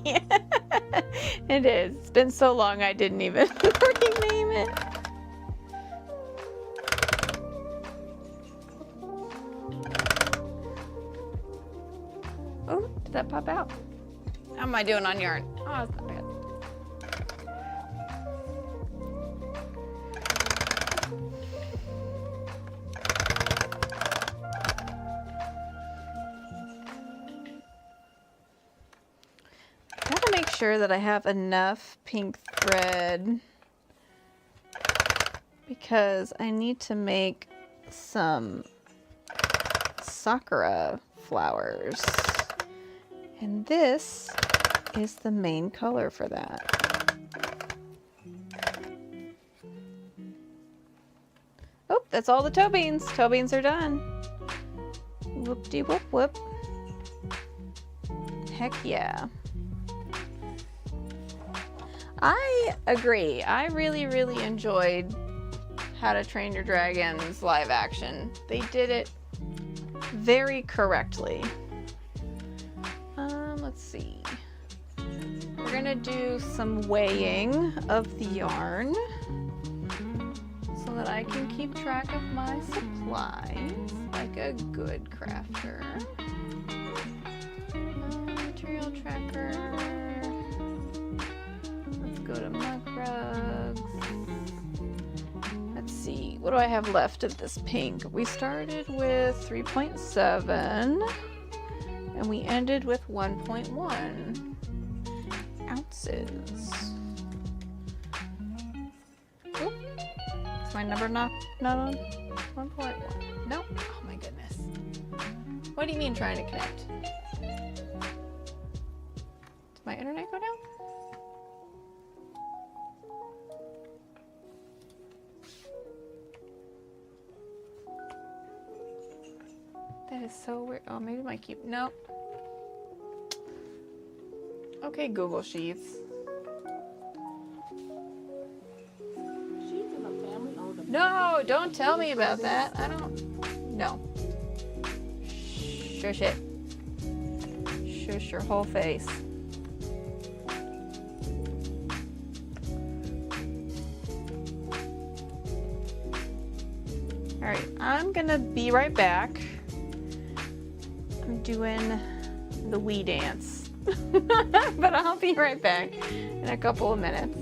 Yeah, it is. It's been so long I didn't even rename it. Oh, did that pop out? How am I doing on yarn? Oh, it's not bad. Gotta make sure that I have enough pink thread because I need to make some sakura flowers. And this is the main color for that. Oh, that's all the toe beans. Toe beans are done. Whoop-de-whoop-whoop. Heck yeah. I agree. I really, really enjoyed How to Train Your Dragons live action. They did it very correctly. Let's see. We're gonna do some weighing of the yarn. So that I can keep track of my supplies like a good crafter. Material tracker. Let's go to Mug Rugs. Let's see, what do I have left of this pink? We started with 3.7 and we ended with 1.1 ounces. Oop. Is my number not on? 1.1. No. Oh my goodness. What do you mean trying to connect? Did my internet go down? That is so weird. Oh, maybe my key. Nope. Okay, Google Sheets. Sheets is a family owned. No, don't tell me about that. I don't. No. Shush it. Shush your whole face. All right, I'm gonna be right back. I'm doing the wee dance, but I'll be right back in a couple of minutes.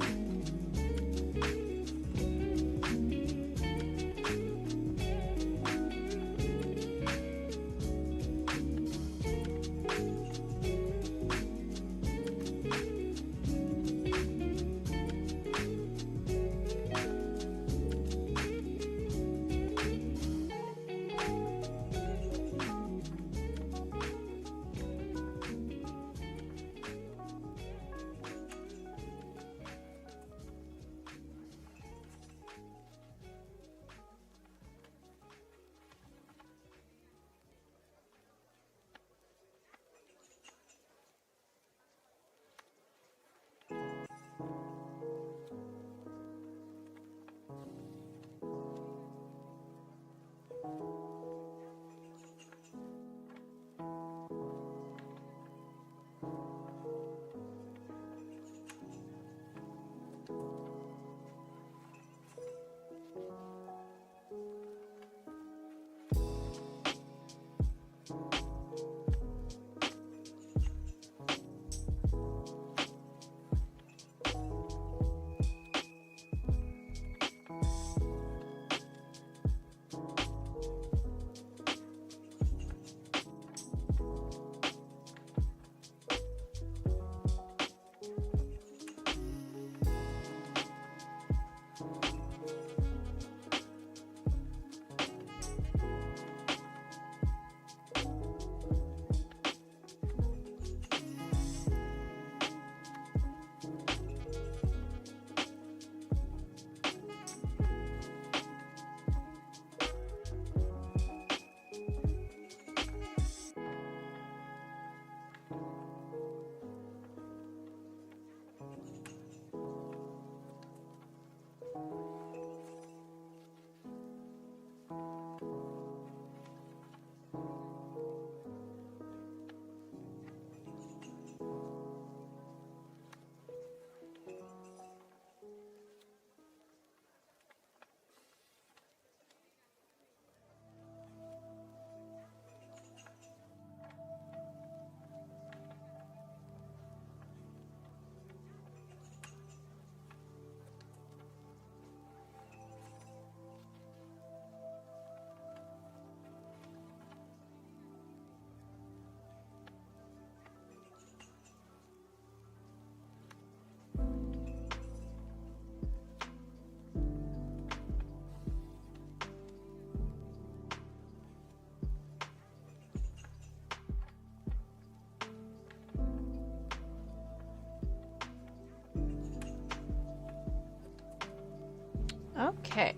Okay,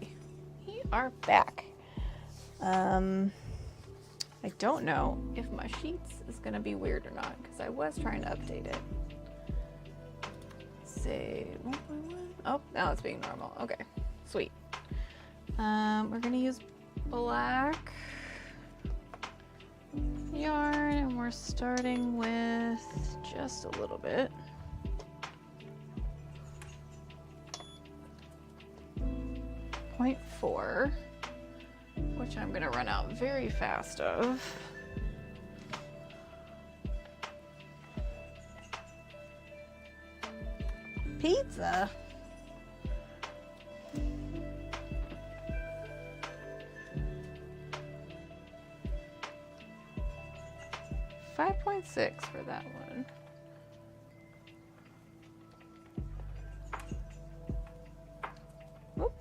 we are back. I don't know if my sheets is gonna be weird or not because I was trying to update it. Save 1.1. Oh, now it's being normal. Okay, sweet. We're gonna use black yarn and we're starting with just a little bit. 5.4, which I'm gonna run out very fast of. Pizza? 5.6 for that one. Whoop.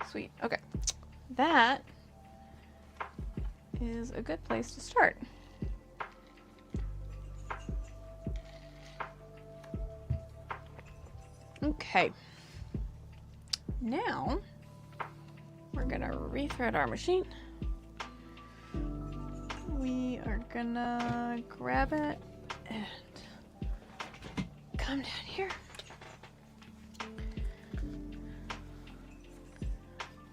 Sweet. Okay. That is a good place to start. Okay. Now we're gonna rethread our machine. We are gonna grab it and come down here.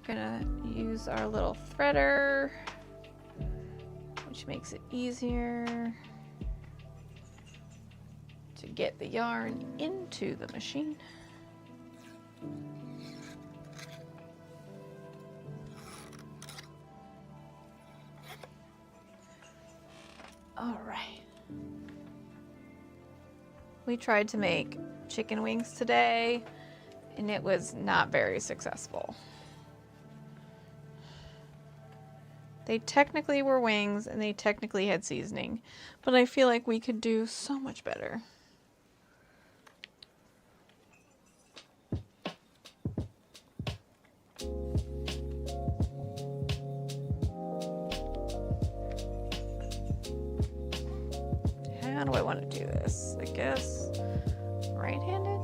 Gonna use our little threader, which makes it easier to get the yarn into the machine. All right. We tried to make chicken wings today, and it was not very successful. They technically were wings, and they technically had seasoning, but I feel like we could do so much better. How do I want to do this? I guess right-handed?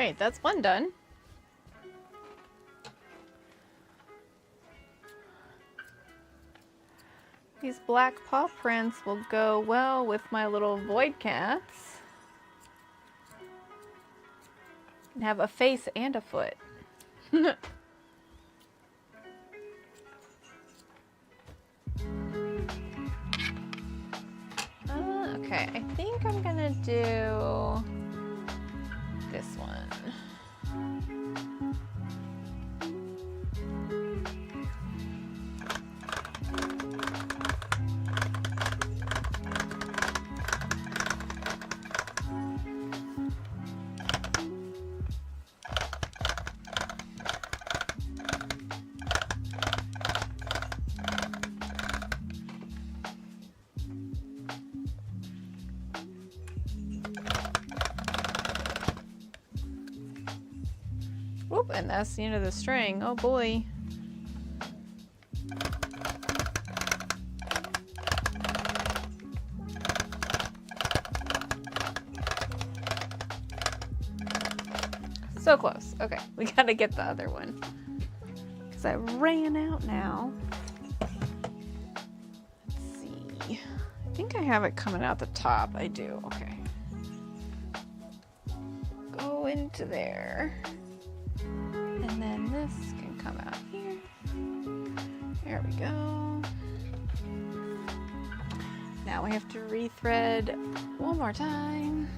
right, that's one done. These black paw prints will go well with my little void cats. And have a face and a foot. Okay, I think I'm gonna do this one. Whoop, and that's the end of the string. Oh boy. So close. Okay, we gotta get the other one. Because I ran out now. Let's see. I think I have it coming out the top. I do. Okay. Go into there. And then this can come out here. There we go. Now we have to rethread one more time.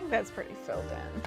think that's pretty filled in.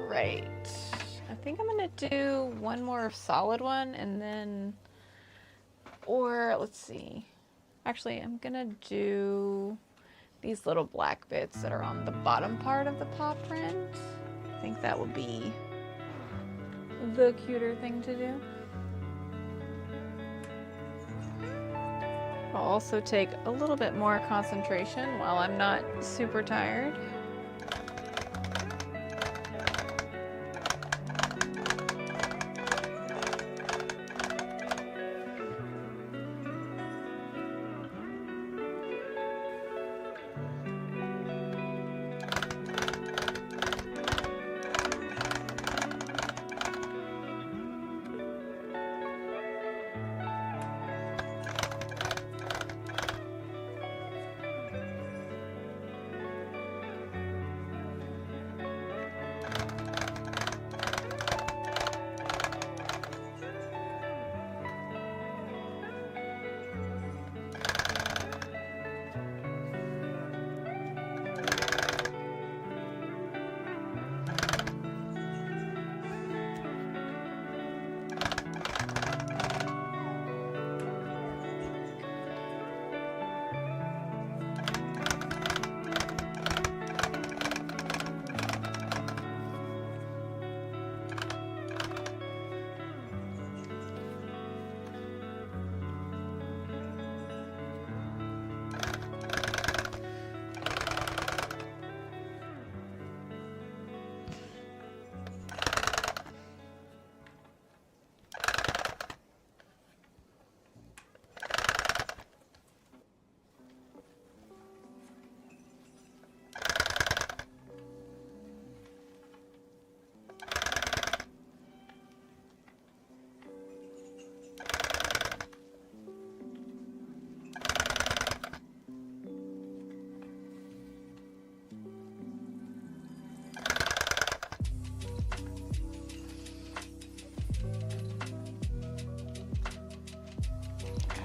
Right. I think I'm gonna do one more solid one and then, or let's see. Actually, I'm gonna do these little black bits that are on the bottom part of the paw print. I think that would be the cuter thing to do. I'll also take a little bit more concentration while I'm not super tired.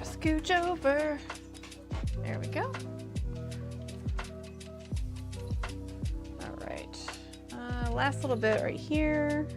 Scooch over. There we go. All right. Last little bit right here.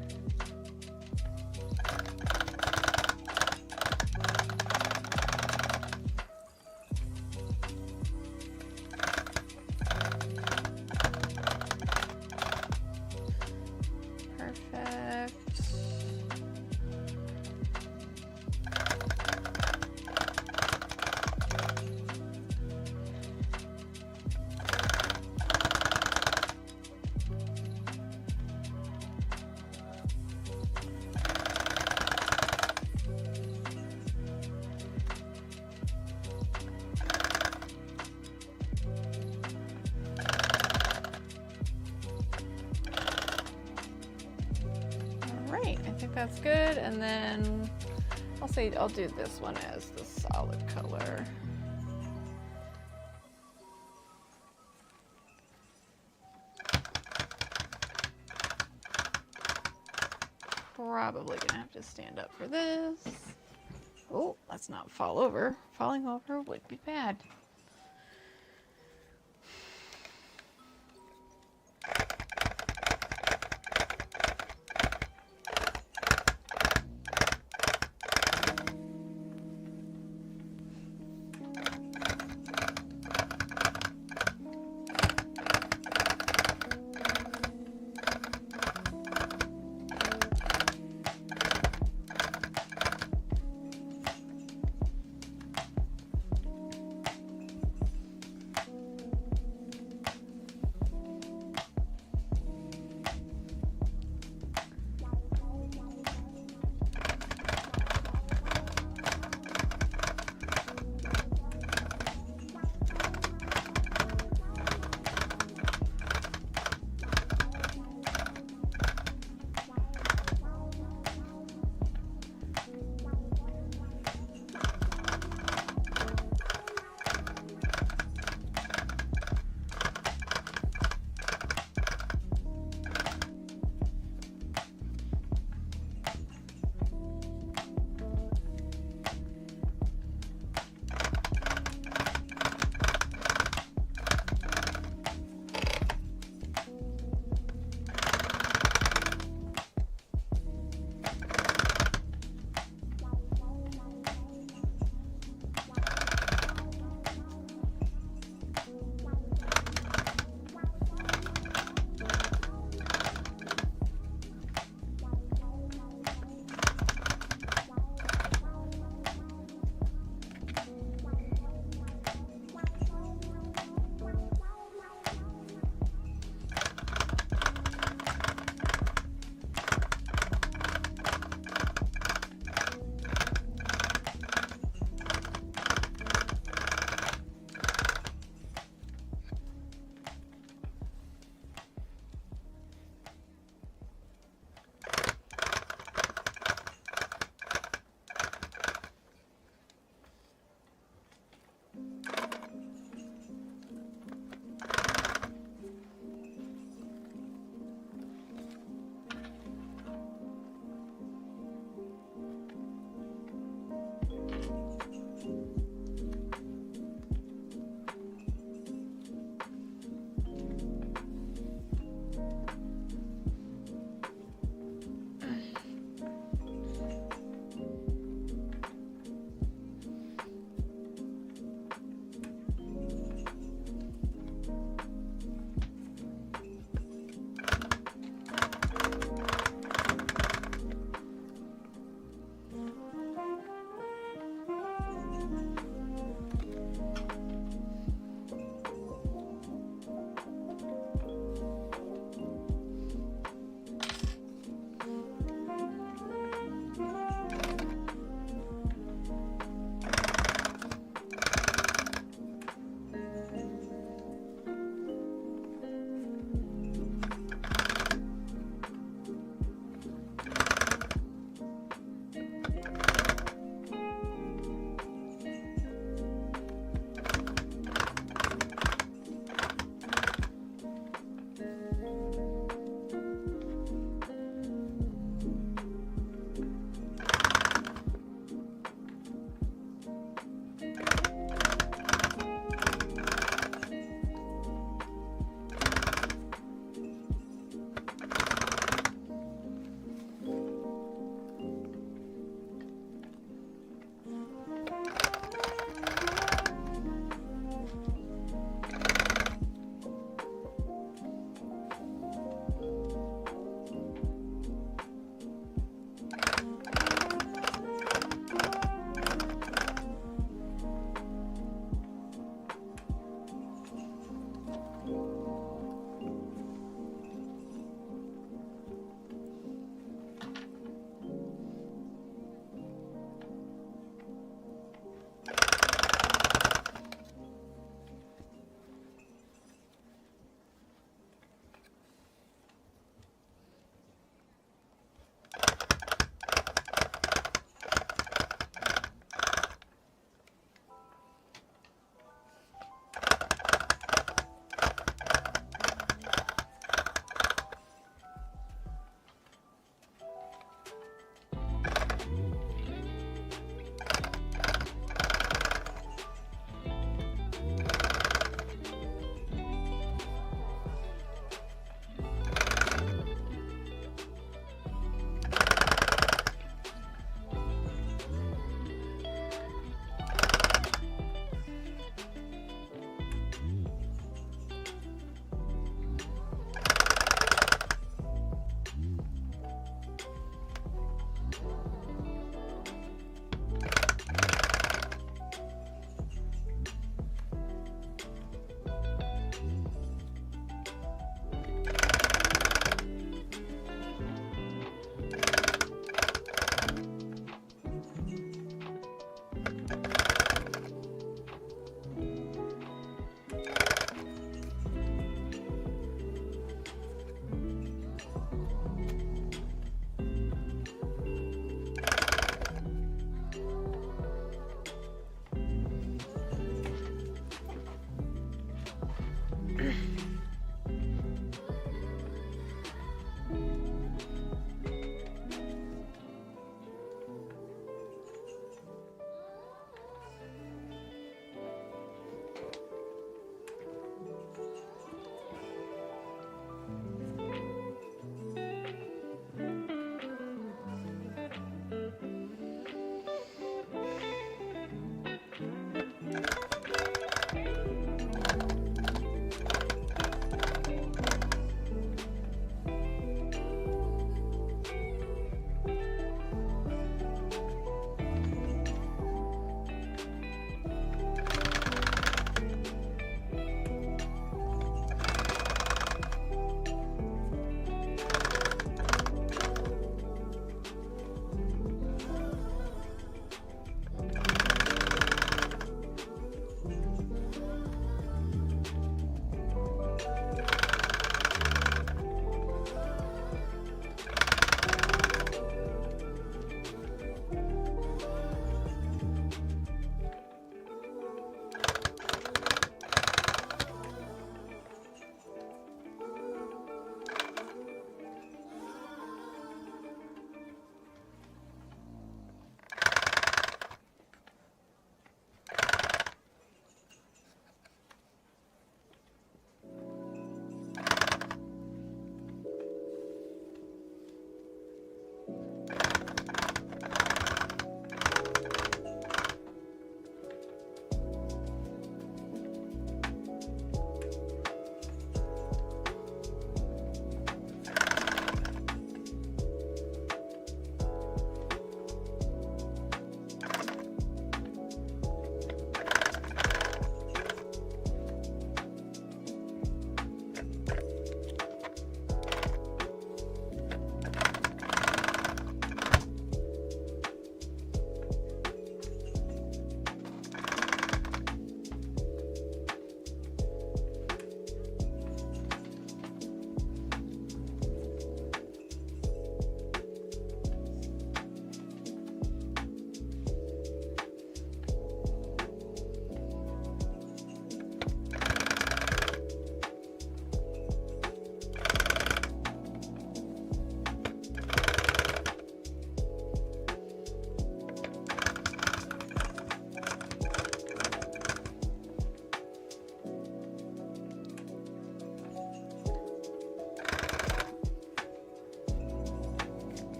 I think that's good, and then I'll do this one as the solid color. Probably gonna have to stand up for this. Oh, let's not fall over. Falling over would be bad.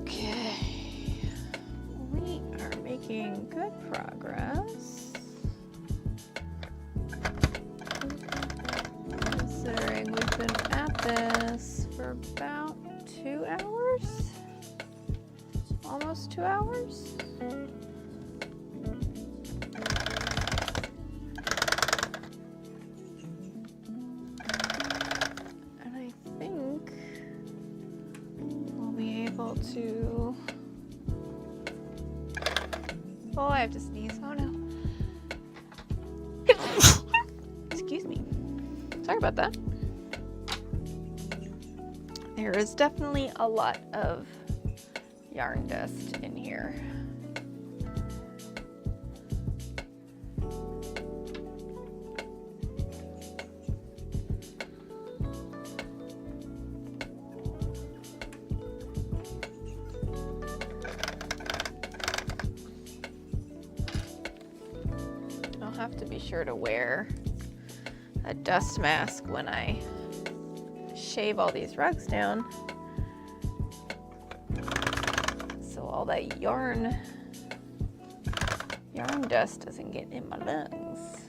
Okay, we are making good progress. Considering we've been at this for about 2 hours, almost 2 hours. And I think we'll be able to, oh, I have to sneeze, oh no. Excuse me. Sorry about that. There is definitely a lot of yarn dust in here. I'll have to be sure to wear a dust mask when I shave all these rugs down, so all that yarn dust doesn't get in my lungs.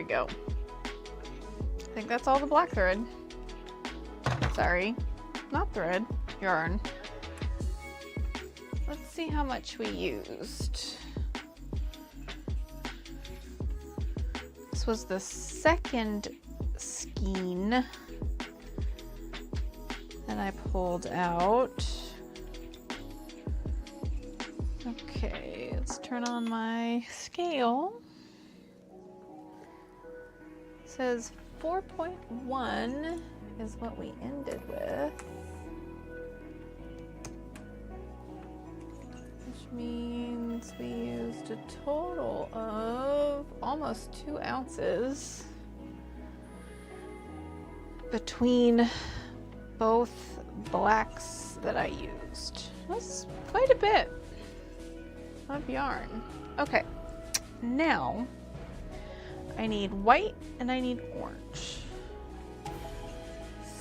go. I think that's all the black thread. Sorry, not thread, yarn. Let's see how much we used. This was the second skein that I pulled out. Okay, let's turn on my scale. It says 4.1 is what we ended with, which means we used a total of almost 2 ounces between both blacks that I used. That's quite a bit of yarn. Okay, now I need white and I need orange.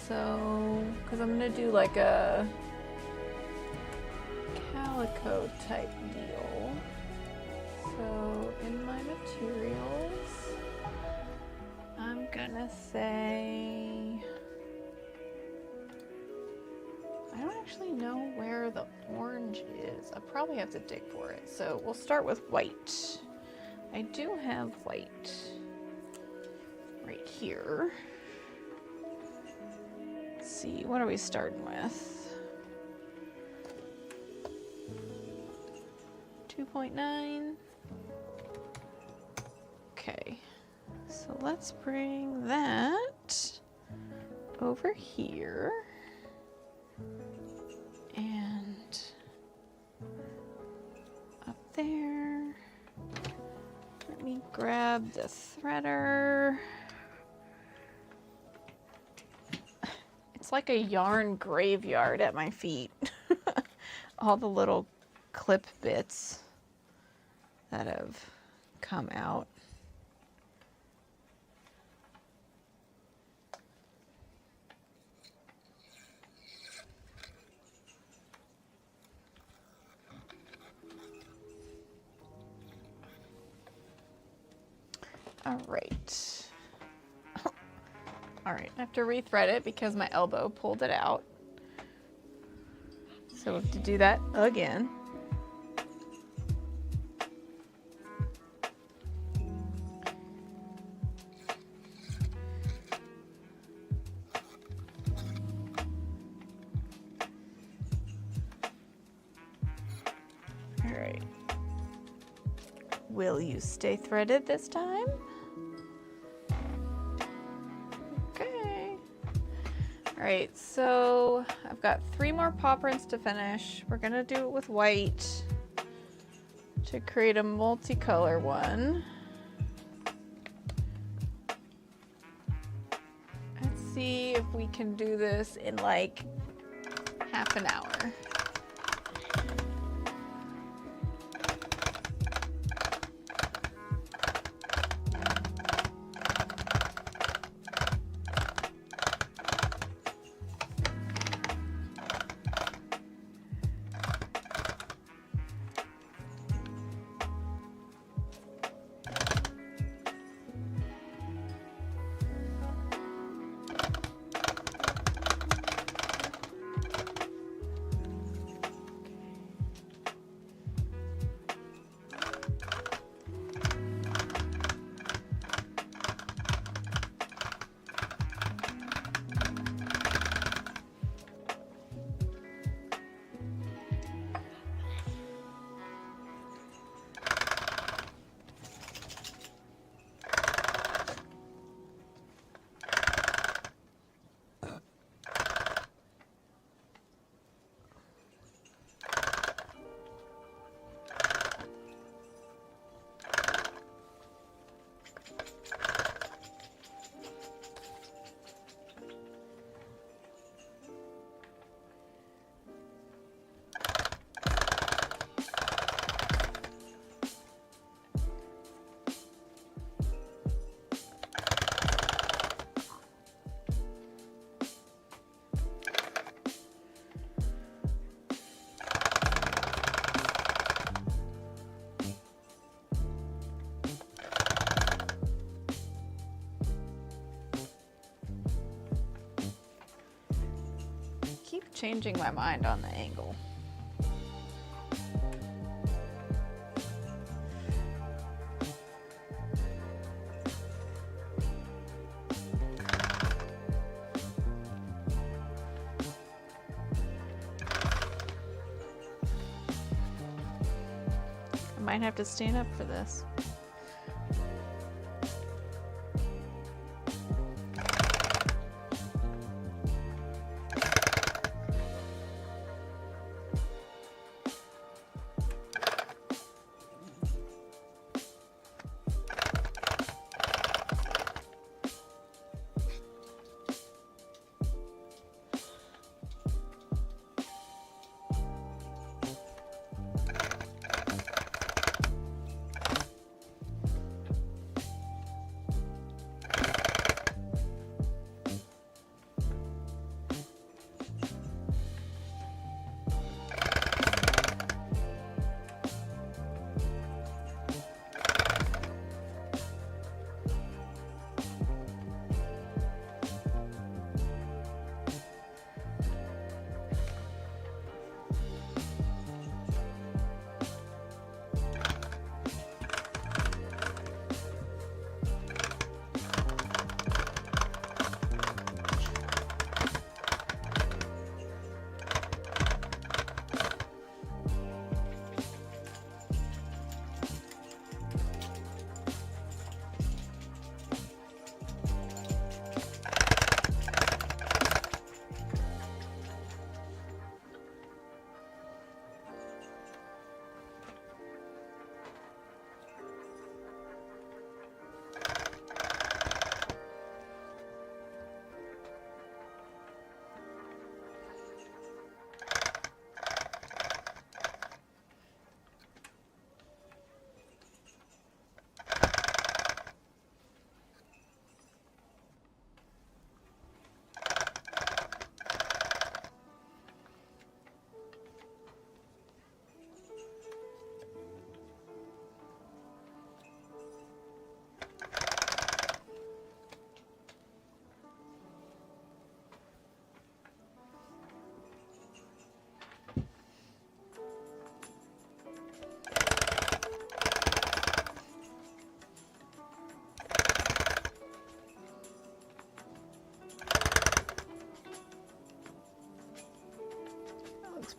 So, because I'm gonna do like a calico type deal. So in my materials, I'm gonna say, I don't actually know where the orange is. I probably have to dig for it. So we'll start with white. I do have white right here. Let's see, what are we starting with? 2.9. Okay, so let's bring that over here. And up there. Let me grab the threader. It's like a yarn graveyard at my feet. All the little clip bits that have come out. All right. All right, I have to rethread it because my elbow pulled it out. So we have to do that again. All right. Will you stay threaded this time? All right, so I've got 3 more paw prints to finish. We're gonna do it with white to create a multicolor one. Let's see if we can do this in like half an hour. changing my mind on the angle. I might have to stand up for this.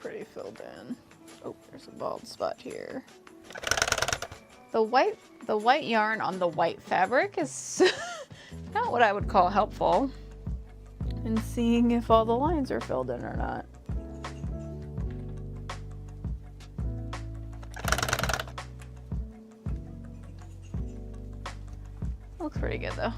Pretty filled in. Oh, there's a bald spot here. The white yarn on the white fabric is not what I would call helpful in seeing if all the lines are filled in or not. Looks pretty good though.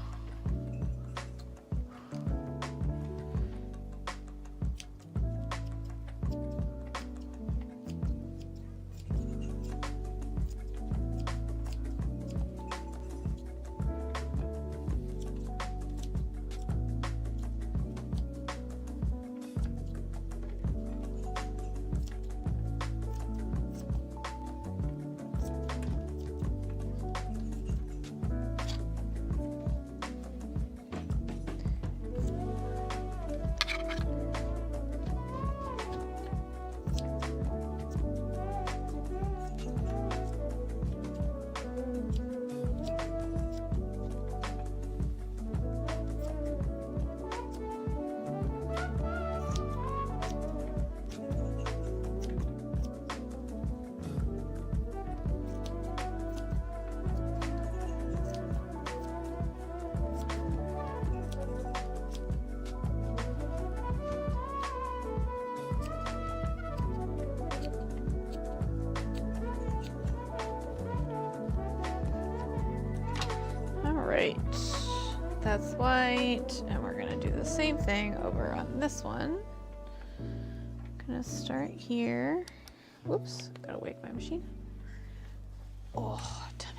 Right, that's white, and we're gonna do the same thing over on this one. Gonna start here. Whoops, gotta wake my machine. Oh, tummy.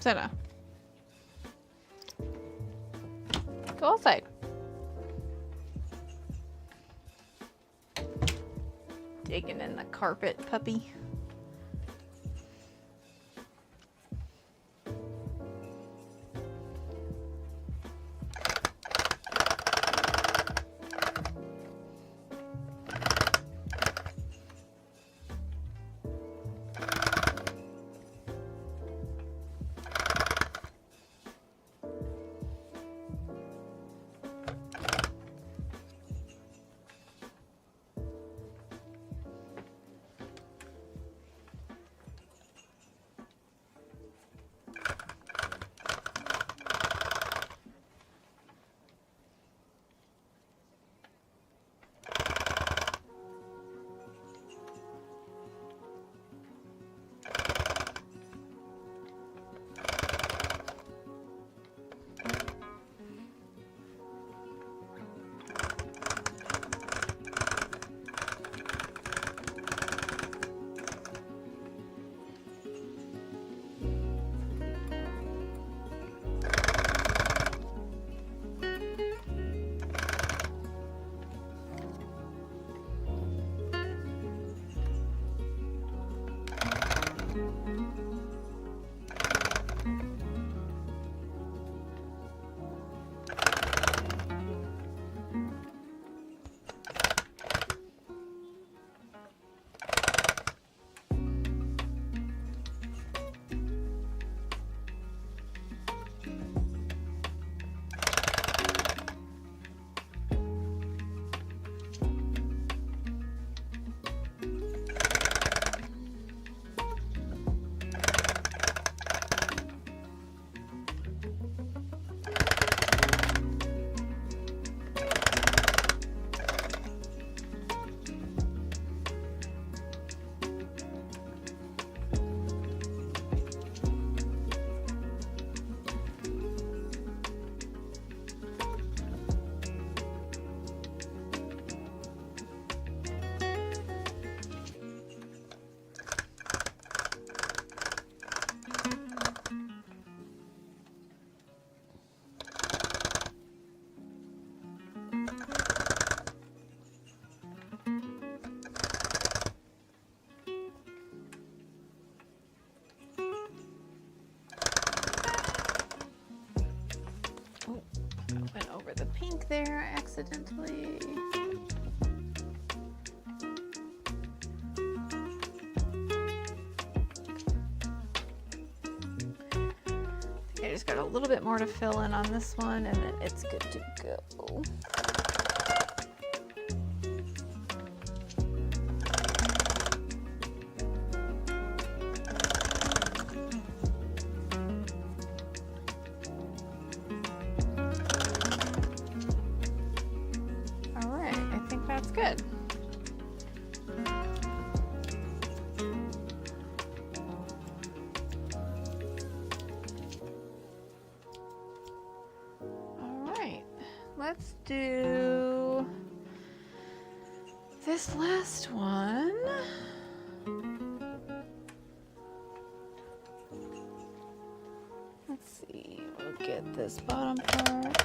Senna. Go outside. Digging in the carpet, puppy. Went over the pink there accidentally. I just got a little bit more to fill in on this one and then it's good to go. Good. All right, let's do this last one. Let's see, we'll get this bottom part.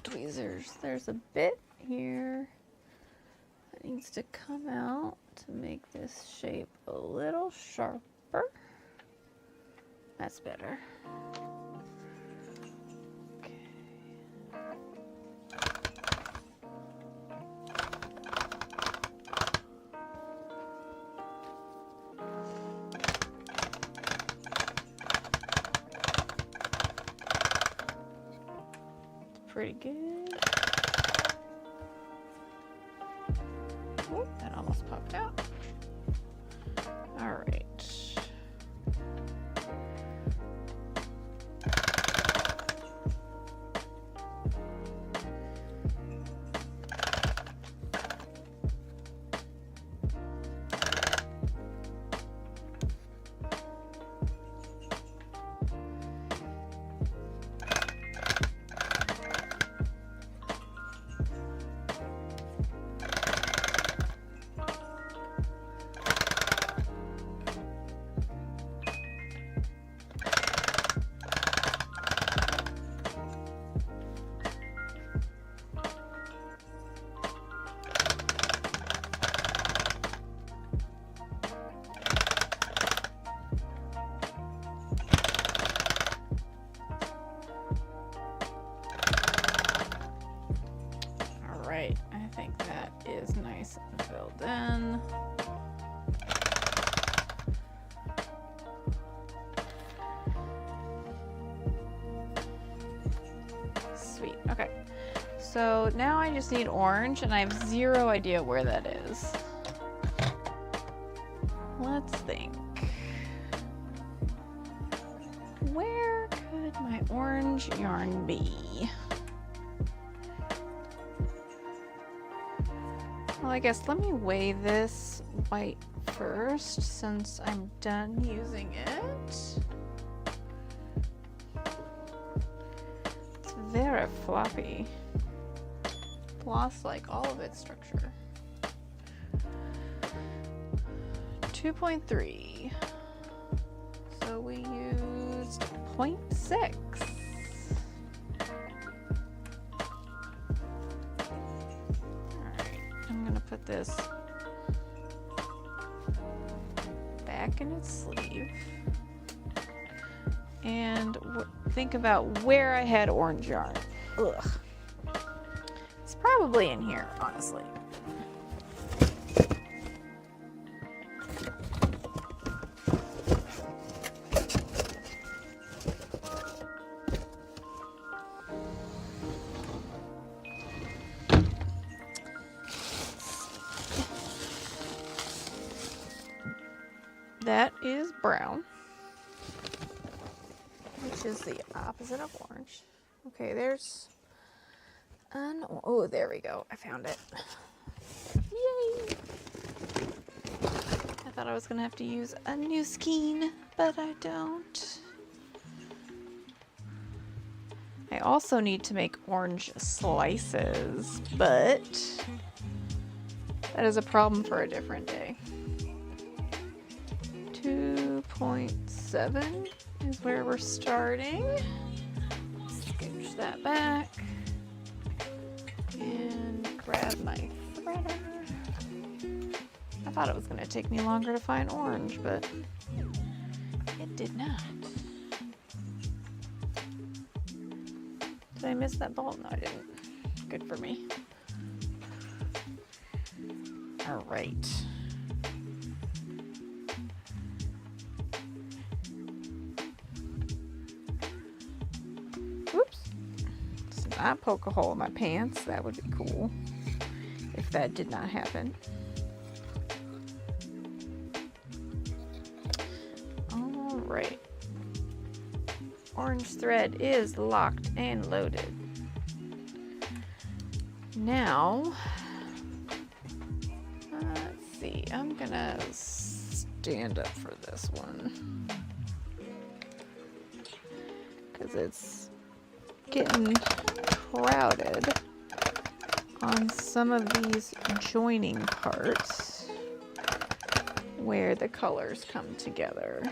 Tweezers. There's a bit here that needs to come out to make this shape a little sharper. That's better. Okay. Pretty good. Oh, that almost popped out. All right. Right, I think that is nice and filled in. Sweet, okay. So now I just need orange and I have zero idea where that is. Let's think. Where could my orange yarn be? Well, I guess let me weigh this white first since I'm done using it. It's very floppy. Lost like all of its structure. 2.3. So we used 0.6. Put this back in its sleeve and think about where I had orange yarn. Ugh. It's probably in here, honestly. That is brown, which is the opposite of orange. Okay, there's oh, there we go. I found it. Yay! I thought I was gonna have to use a new skein, but I don't. I also need to make orange slices, but that is a problem for a different day. 2.7 is where we're starting. Scooch that back and grab my threader. I thought it was going to take me longer to find orange, but it did not. Did I miss that ball? No, I didn't. Good for me. All right. Whoops. Let's not poke a hole in my pants. That would be cool if that did not happen. All right. orange thread is locked and loaded. Now, let's see, I'm gonna stand up for this one because it's getting crowded on some of these joining parts where the colors come together.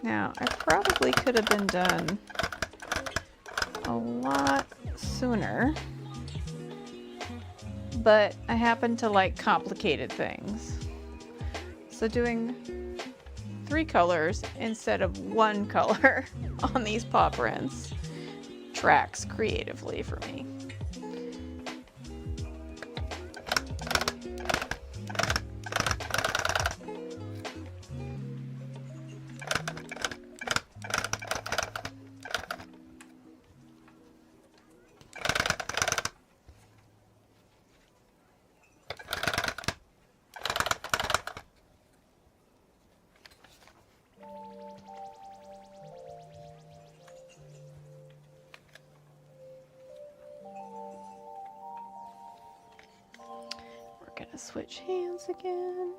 Now, I probably could have been done a lot sooner, but I happen to like complicated things. So doing 3 colors instead of 1 color on these paw prints tracks creatively for me. Gonna switch hands again.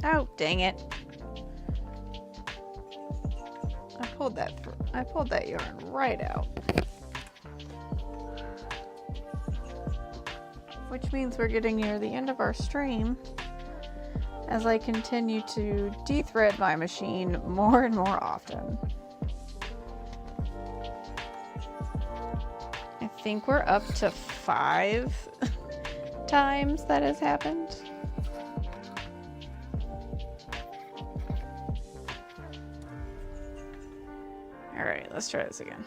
Oh, dang it. I pulled that yarn right out. Which means we're getting near the end of our stream as I continue to de-thread my machine more and more often. I think we're up to 5 times that has happened. All right, let's try this again.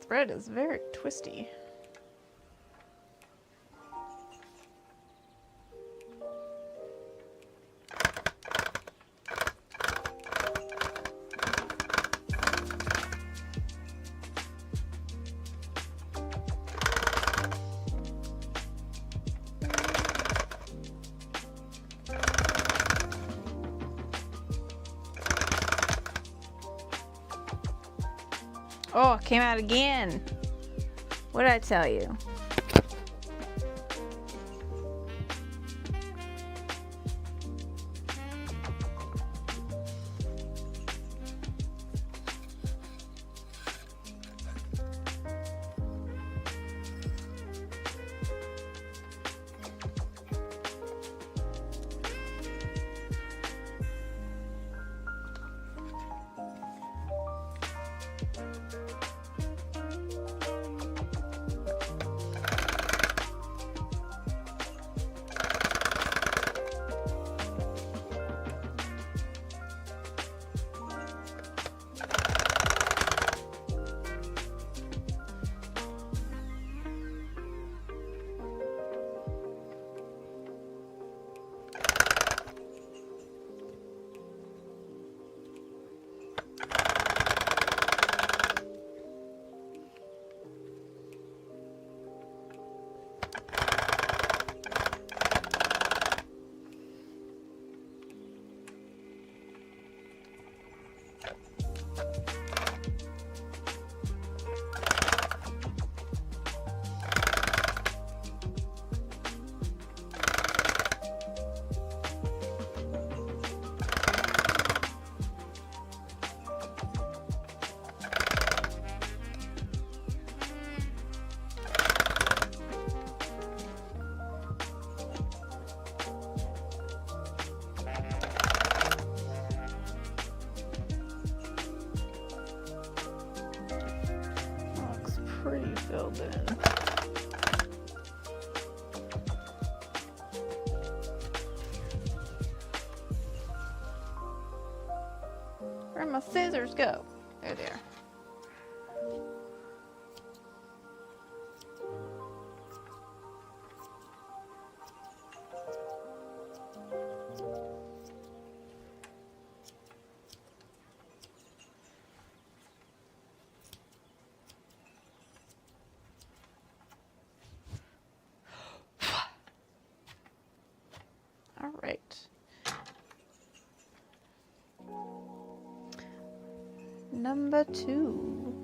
Thread is very twisty. Oh, it came out again. What did I tell you? Pretty filled in. Where'd my scissors go? There they are. All right. Number 2.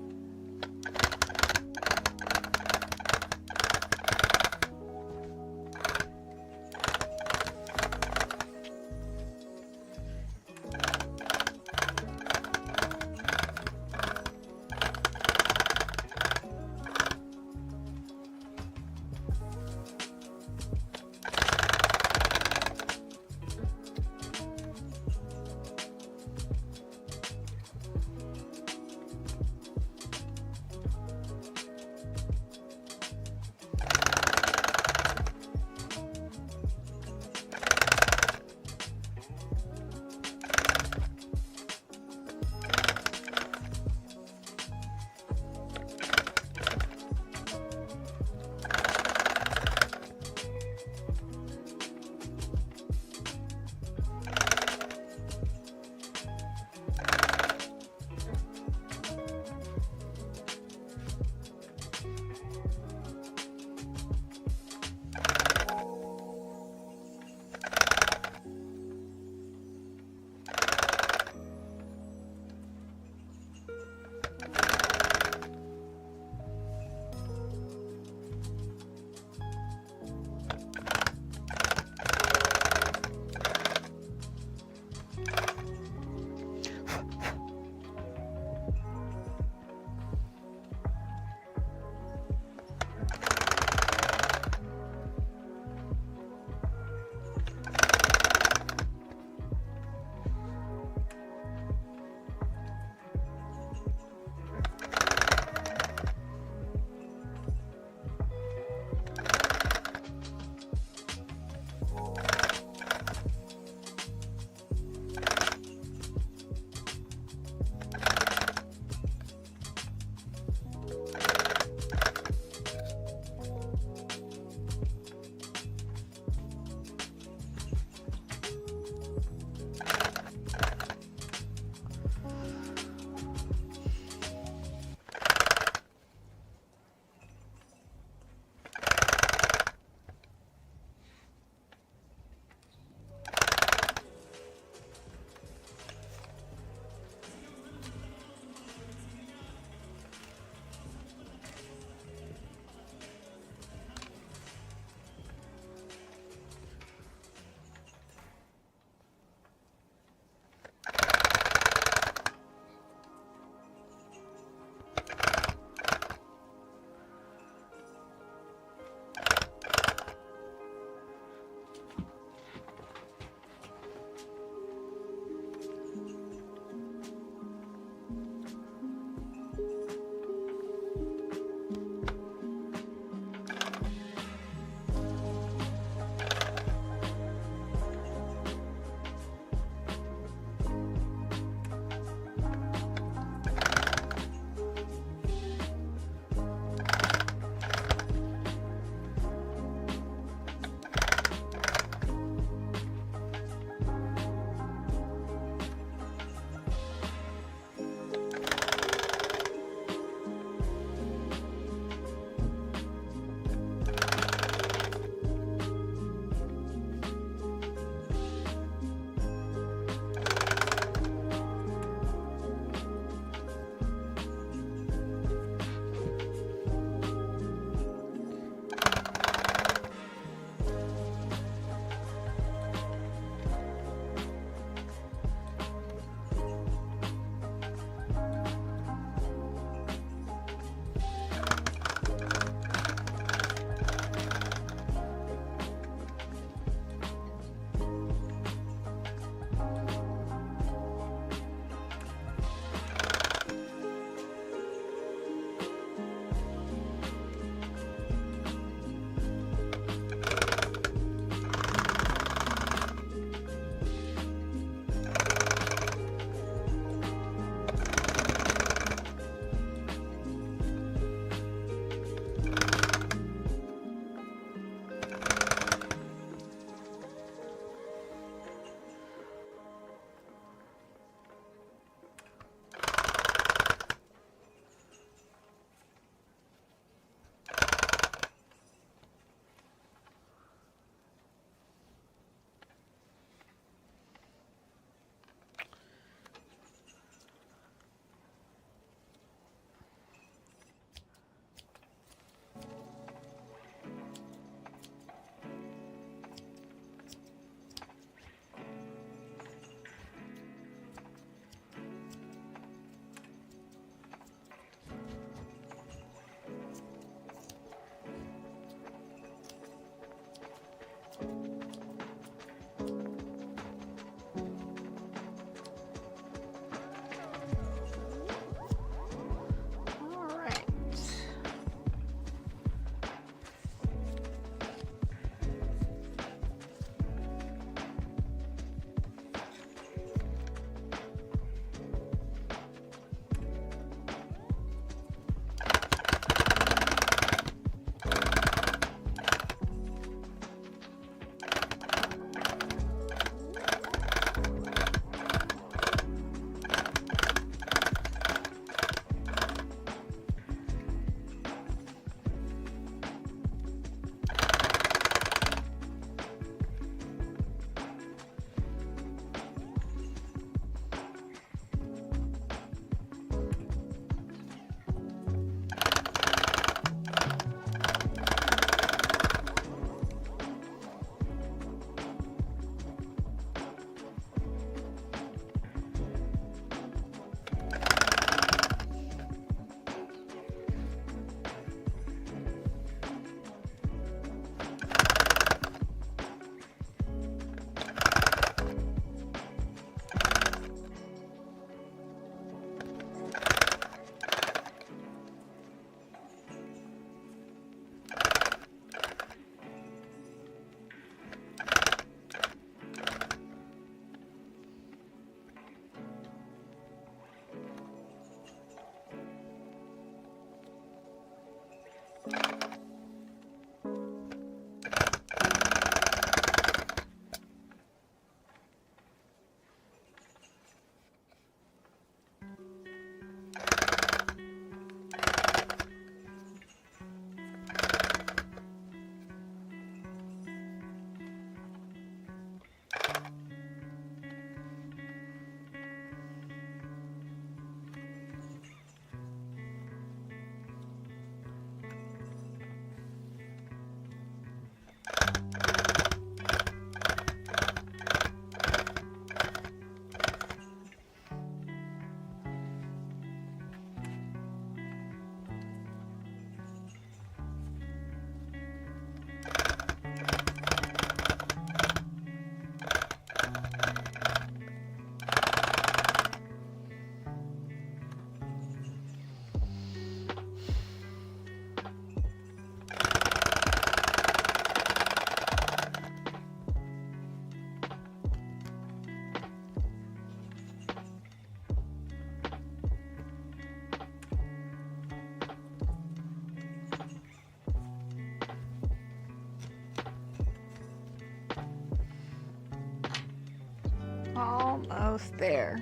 Almost there.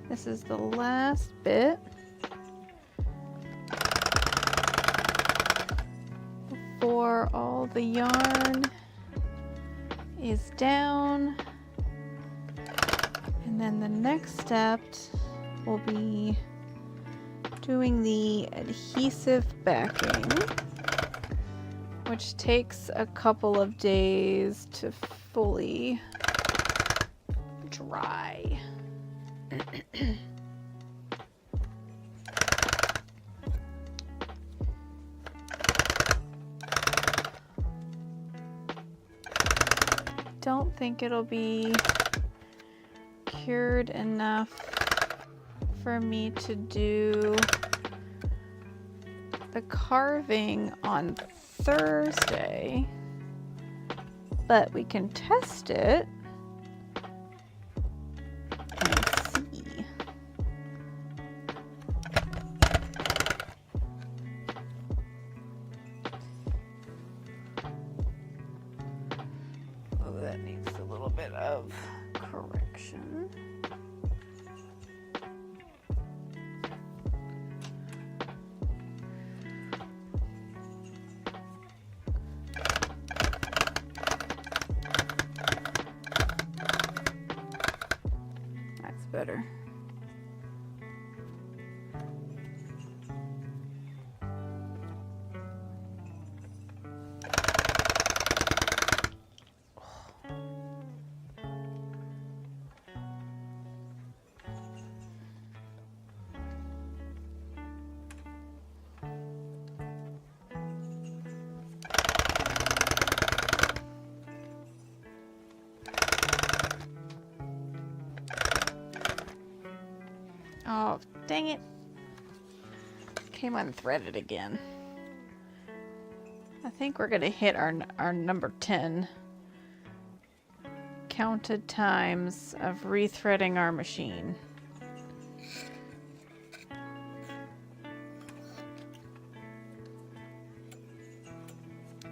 This is the last bit before all the yarn is down. And then the next step will be doing the adhesive backing, which takes a couple of days to fully dry. Don't think it'll be cured enough for me to do the carving on Thursday, but we can test it and see. Oh, that needs a little bit of correction. Better. Oh, dang it. Came unthreaded again. I think we're going to hit our number 10 counted times of rethreading our machine.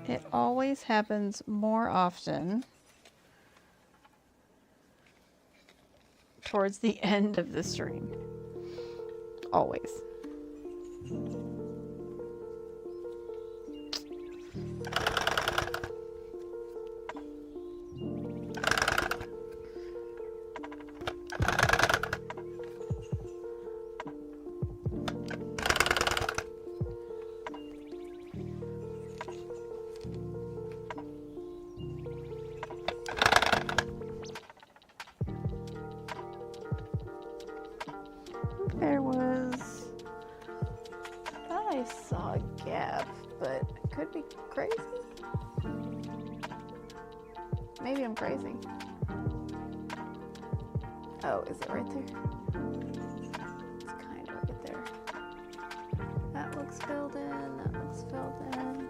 It always happens more often towards the end of the stream. Always. There was, I saw a gap, but it could be crazy. Maybe I'm crazy. Oh, is it right there? It's kind of right there. That looks filled in, that looks filled in.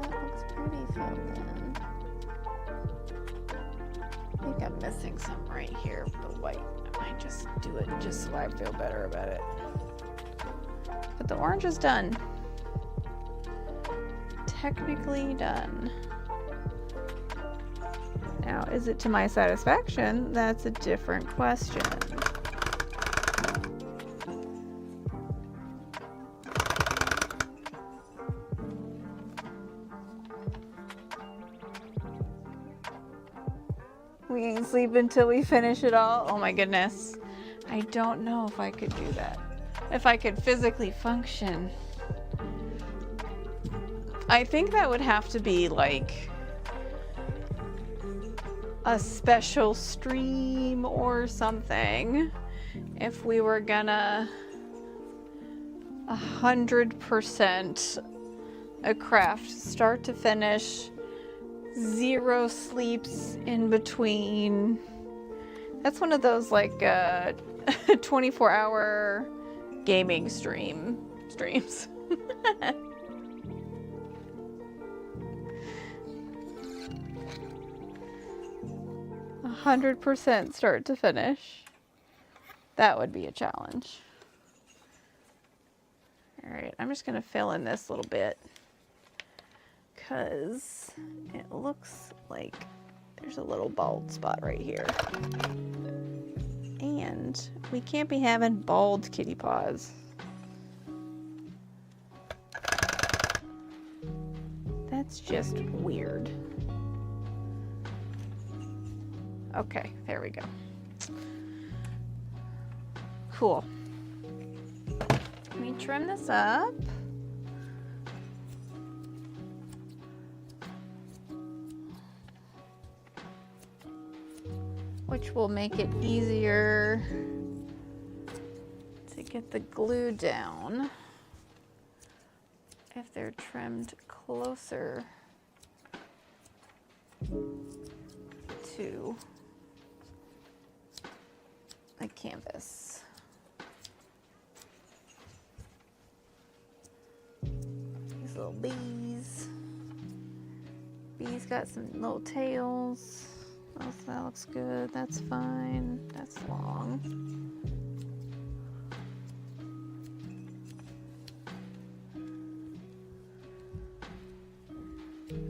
That looks pretty filled in. I think I'm missing some right here, the white. I might just do it just so I feel better about it. But the orange is done. Technically done. Now, is it to my satisfaction? That's a different question. We ain't sleep until we finish it all. Oh my goodness. I don't know if I could do that. If I could physically function. I think that would have to be like a special stream or something if we were gonna 100% a craft start to finish. 0 sleeps in between. That's one of those like 24-hour gaming streams. 100% start to finish. That would be a challenge. All right, I'm just gonna fill in this little bit because it looks like there's a little bald spot right here. And we can't be having bald kitty paws. That's just weird. Okay, there we go. Cool. Let me trim this up. Which will make it easier to get the glue down if they're trimmed closer to the canvas. These little bees. Bees got some little tails. Oh, that looks good. That's fine. That's long.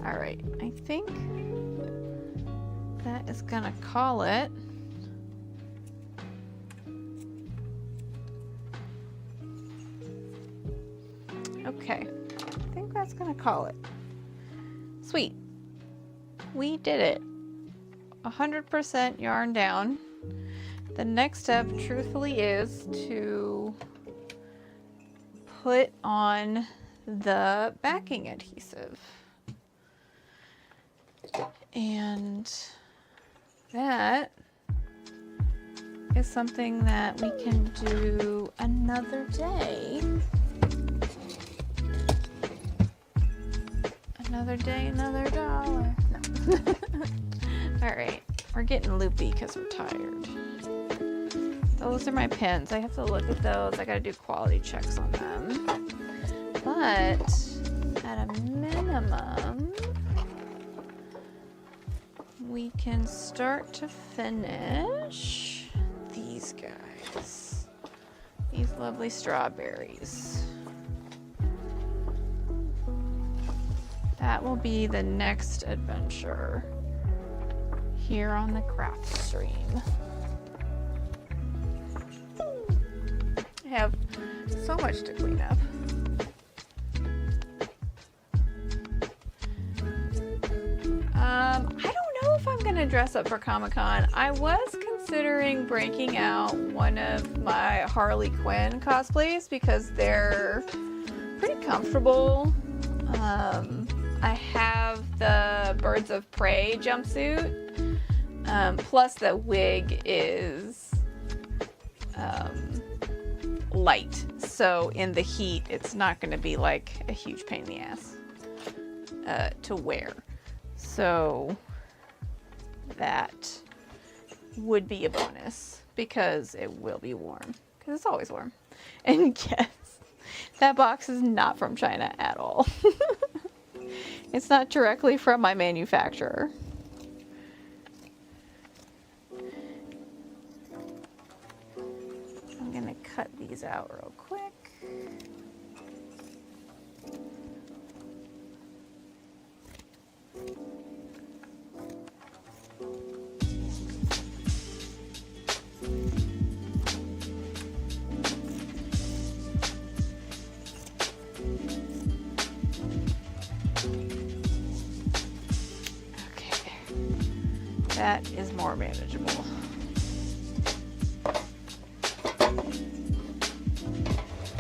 All right, I think that is gonna call it. Okay, I think that's gonna call it. Sweet. We did it. 100% yarn down. The next step, truthfully, is to put on the backing adhesive. And that is something that we can do another day. Another day, another dollar. No. All right, we're getting loopy because we're tired. Those are my pins. I have to look at those. I gotta do quality checks on them. But at a minimum, we can start to finish these guys. These lovely strawberries. That will be the next adventure here on the craft stream. I have so much to clean up. I don't know if I'm gonna dress up for Comic-Con. I was considering breaking out one of my Harley Quinn cosplays because they're pretty comfortable. I have the Birds of Prey jumpsuit, plus the wig is light, so in the heat it's not going to be like a huge pain in the ass to wear. So that would be a bonus because it will be warm, because it's always warm. And yes, that box is not from China at all. It's not directly from my manufacturer. I'm gonna cut these out real quick. That is more manageable.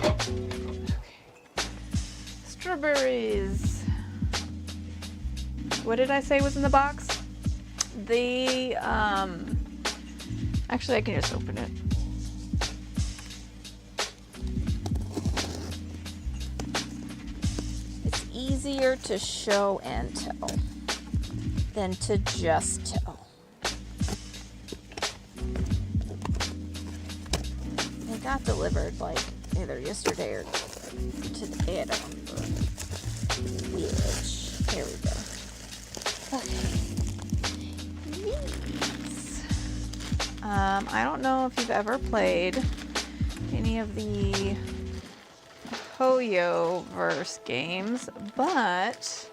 Okay. Strawberries. What did I say was in the box? The, actually I can just open it. It's easier to show and tell than to just tell. Got delivered like either yesterday or today. I don't remember which. Here we go. Okay. These. I don't know if you've ever played any of the Hoyo-verse games, but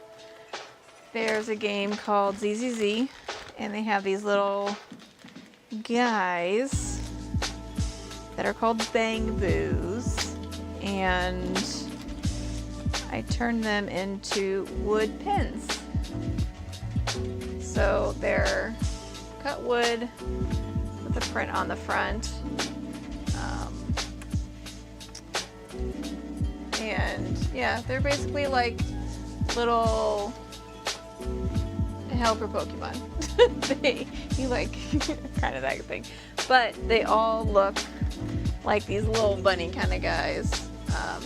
there's a game called ZZZ, and they have these little guys that are called Bang Boos, and I turned them into wood pins. So they're cut wood with a print on the front. And yeah, they're basically like little helper Pokemon. You like kind of that thing. But they all look like these little bunny kind of guys.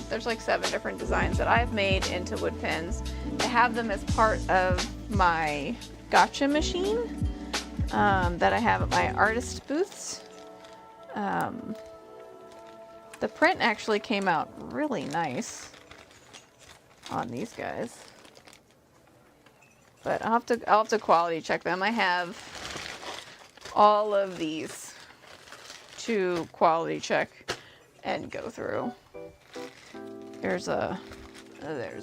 There's like 7 different designs that I've made into wood pins. I have them as part of my gotcha machine that I have at my artist booths. The print actually came out really nice on these guys. But I'll have to quality check them. I have all of these to quality check and go through. There's a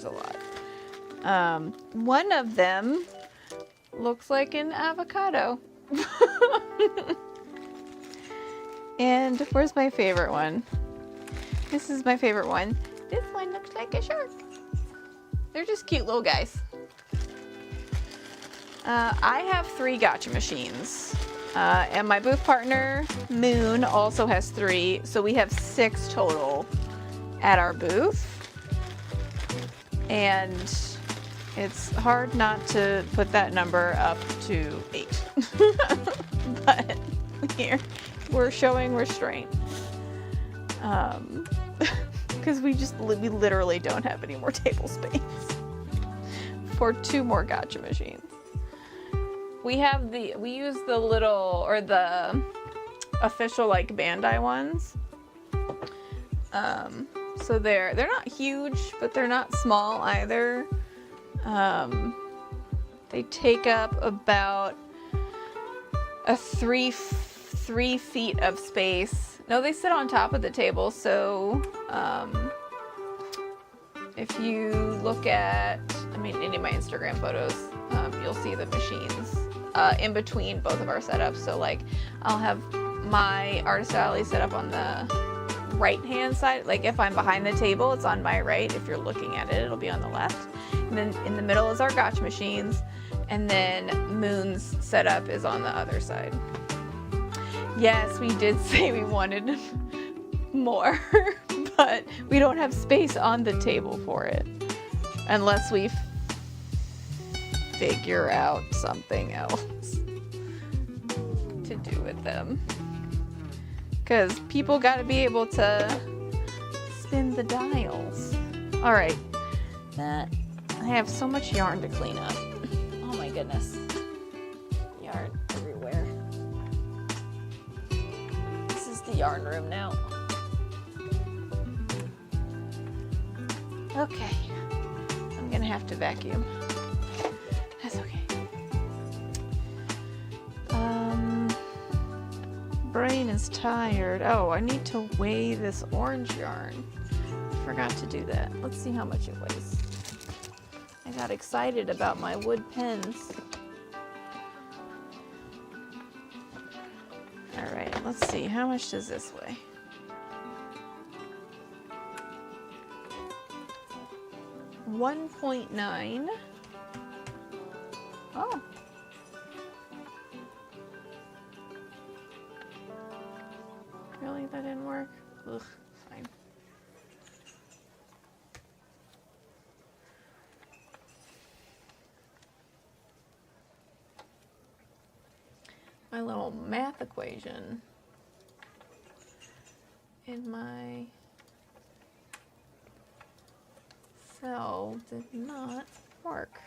lot. One of them looks like an avocado. And where's my favorite one? This is my favorite one. This one looks like a shark. They're just cute little guys. I have 3 gotcha machines. And my booth partner, Moon, also has 3. So we have 6 total at our booth. And it's hard not to put that number up to 8. But here, we're showing restraint. Because we literally don't have any more table space for 2 more gotcha machines. We use the little, or the official like Bandai ones. So they're not huge, but they're not small either. They take up about a 3 feet of space. No, they sit on top of the table, so if you look at, any of my Instagram photos, you'll see the machines in between both of our setups. So like, I'll have my Artist Alley set up on the right hand side. Like if I'm behind the table, it's on my right. If you're looking at it, it'll be on the left. And then in the middle is our gotcha machines. And then Moon's setup is on the other side. Yes, we did say we wanted more, but we don't have space on the table for it unless we figure out something else to do with them. Because people got to be able to spin the dials. All right, I have so much yarn to clean up. Oh my goodness, yarn everywhere. This is the yarn room now. Okay, I'm gonna have to vacuum. That's okay. Brain is tired. Oh, I need to weigh this orange yarn. Forgot to do that. Let's see how much it weighs. I got excited about my wood pens. All right, let's see. How much does this weigh? $1.9. Oh. Really? That didn't work? Ugh, fine. My little math equation in my cell did not work.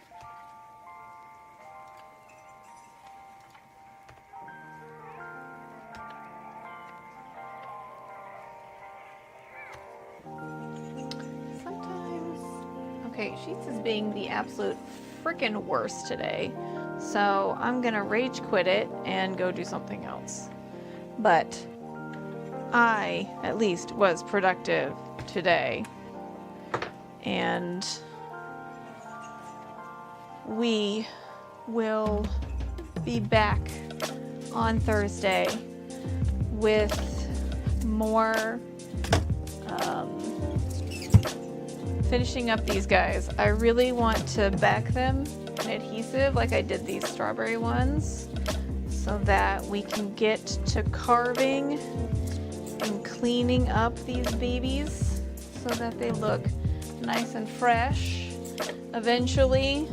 Okay, Sheets is being the absolute freaking worst today. So I'm gonna rage quit it and go do something else. But I, at least, was productive today. And we will be back on Thursday with more finishing up these guys. I really want to back them in adhesive like I did these strawberry ones so that we can get to carving and cleaning up these babies so that they look nice and fresh. Eventually,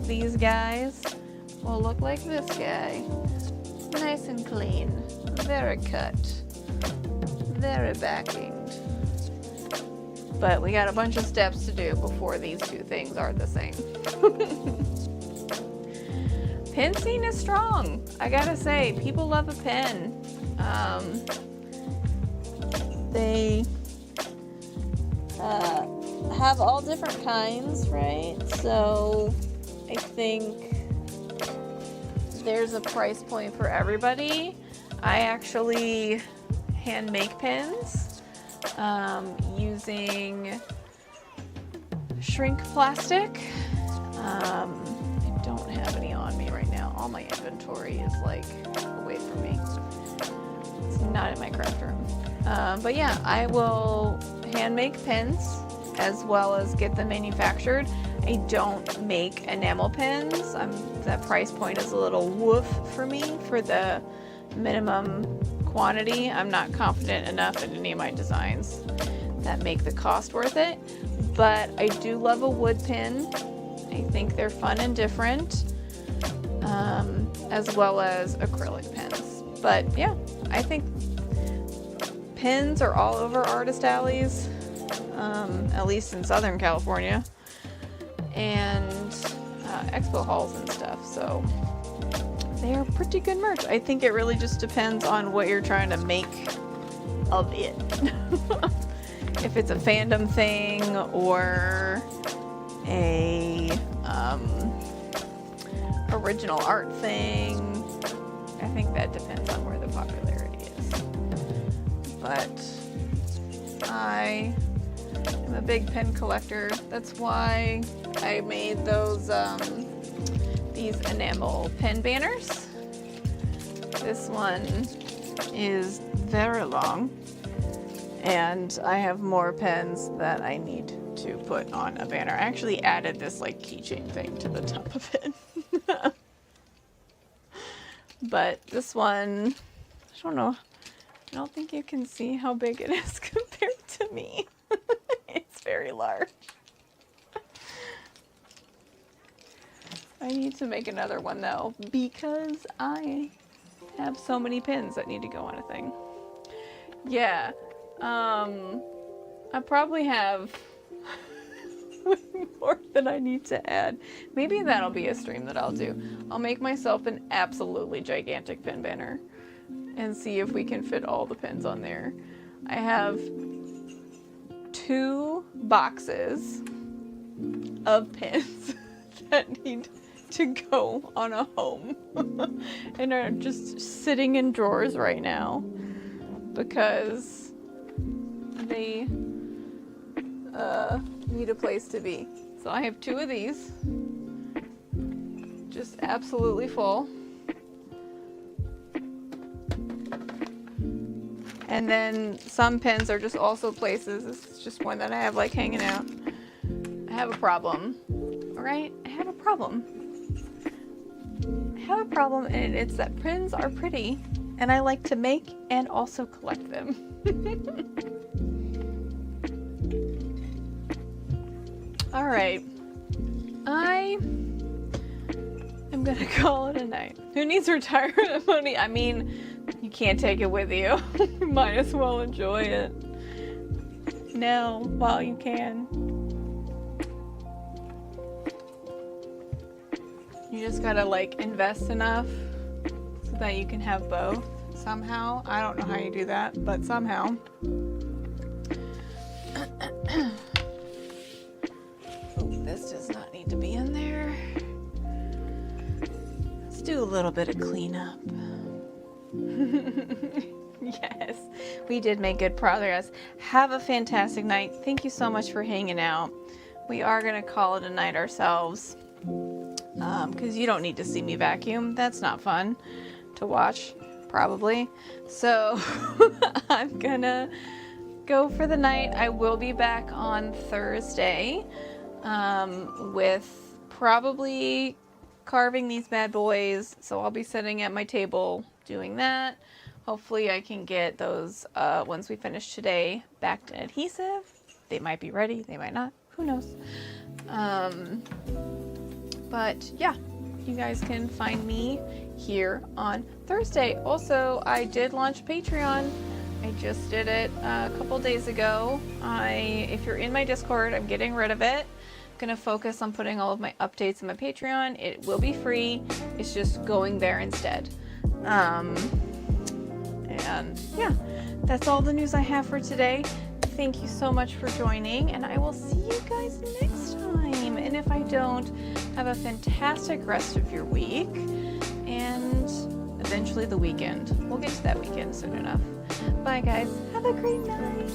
these guys will look like this guy. Nice and clean, very cut, very backinged. But we got a bunch of steps to do before these two things are the same. Pen scene is strong. I gotta say, people love a pen. They have all different kinds, right? So I think there's a price point for everybody. I actually hand make pens using shrink plastic. I don't have any on me right now. All my inventory is like away from me. It's not in my craft room. But yeah, I will hand make pens as well as get them manufactured. I don't make enamel pens. That price point is a little woof for me for the minimum quantity. I'm not confident enough in any of my designs that make the cost worth it. But I do love a wood pen. I think they're fun and different, as well as acrylic pens. But yeah, I think pens are all over artist alleys, at least in Southern California, and expo halls and stuff. So they are pretty good merch. I think it really just depends on what you're trying to make of it. If it's a fandom thing or a original art thing, I think that depends on where the popularity is. But I am a big pen collector. That's why I made those these enamel pen banners. This one is very long, and I have more pens that I need to put on a banner. I actually added this like keychain thing to the top of it. But this one, I don't know, I don't think you can see how big it is compared to me. It's very large. I need to make another one though, because I have so many pins that need to go on a thing. Yeah, I probably have way more than I need to add. Maybe that'll be a stream that I'll do. I'll make myself an absolutely gigantic pin banner and see if we can fit all the pins on there. I have 2 boxes of pins that need to go on a home and are just sitting in drawers right now because they need a place to be. So I have 2 of these just absolutely full, and then some pins are just also places. This is just one that I have like hanging out. I have a problem, all right? I have a problem, and it's that pins are pretty and I like to make and also collect them. All right, I am gonna call it a night. Who needs retirement money? I mean, you can't take it with you. You might as well enjoy it now while you can. You just gotta like invest enough so that you can have both somehow. I don't know how you do that, but somehow. This does not need to be in there. Let's do a little bit of cleanup. Yes, we did make good progress. Have a fantastic night. Thank you so much for hanging out. We are going to call it a night ourselves. because you don't need to see me vacuum. That's not fun to watch, probably. So I'm gonna go for the night. I will be back on Thursday with probably carving these bad boys. So I'll be sitting at my table doing that. Hopefully I can get those, once we finish today, back to adhesive. They might be ready, they might not, who knows. But yeah, you guys can find me here on Thursday. Also, I did launch Patreon. I just did it a couple days ago. If you're in my Discord, I'm getting rid of it. I'm gonna focus on putting all of my updates in my Patreon. It will be free. It's just going there instead. And yeah, that's all the news I have for today. Thank you so much for joining, and I will see you guys next time. And if I don't, have a fantastic rest of your week and eventually the weekend. We'll get to that weekend soon enough. Bye guys. Have a great night.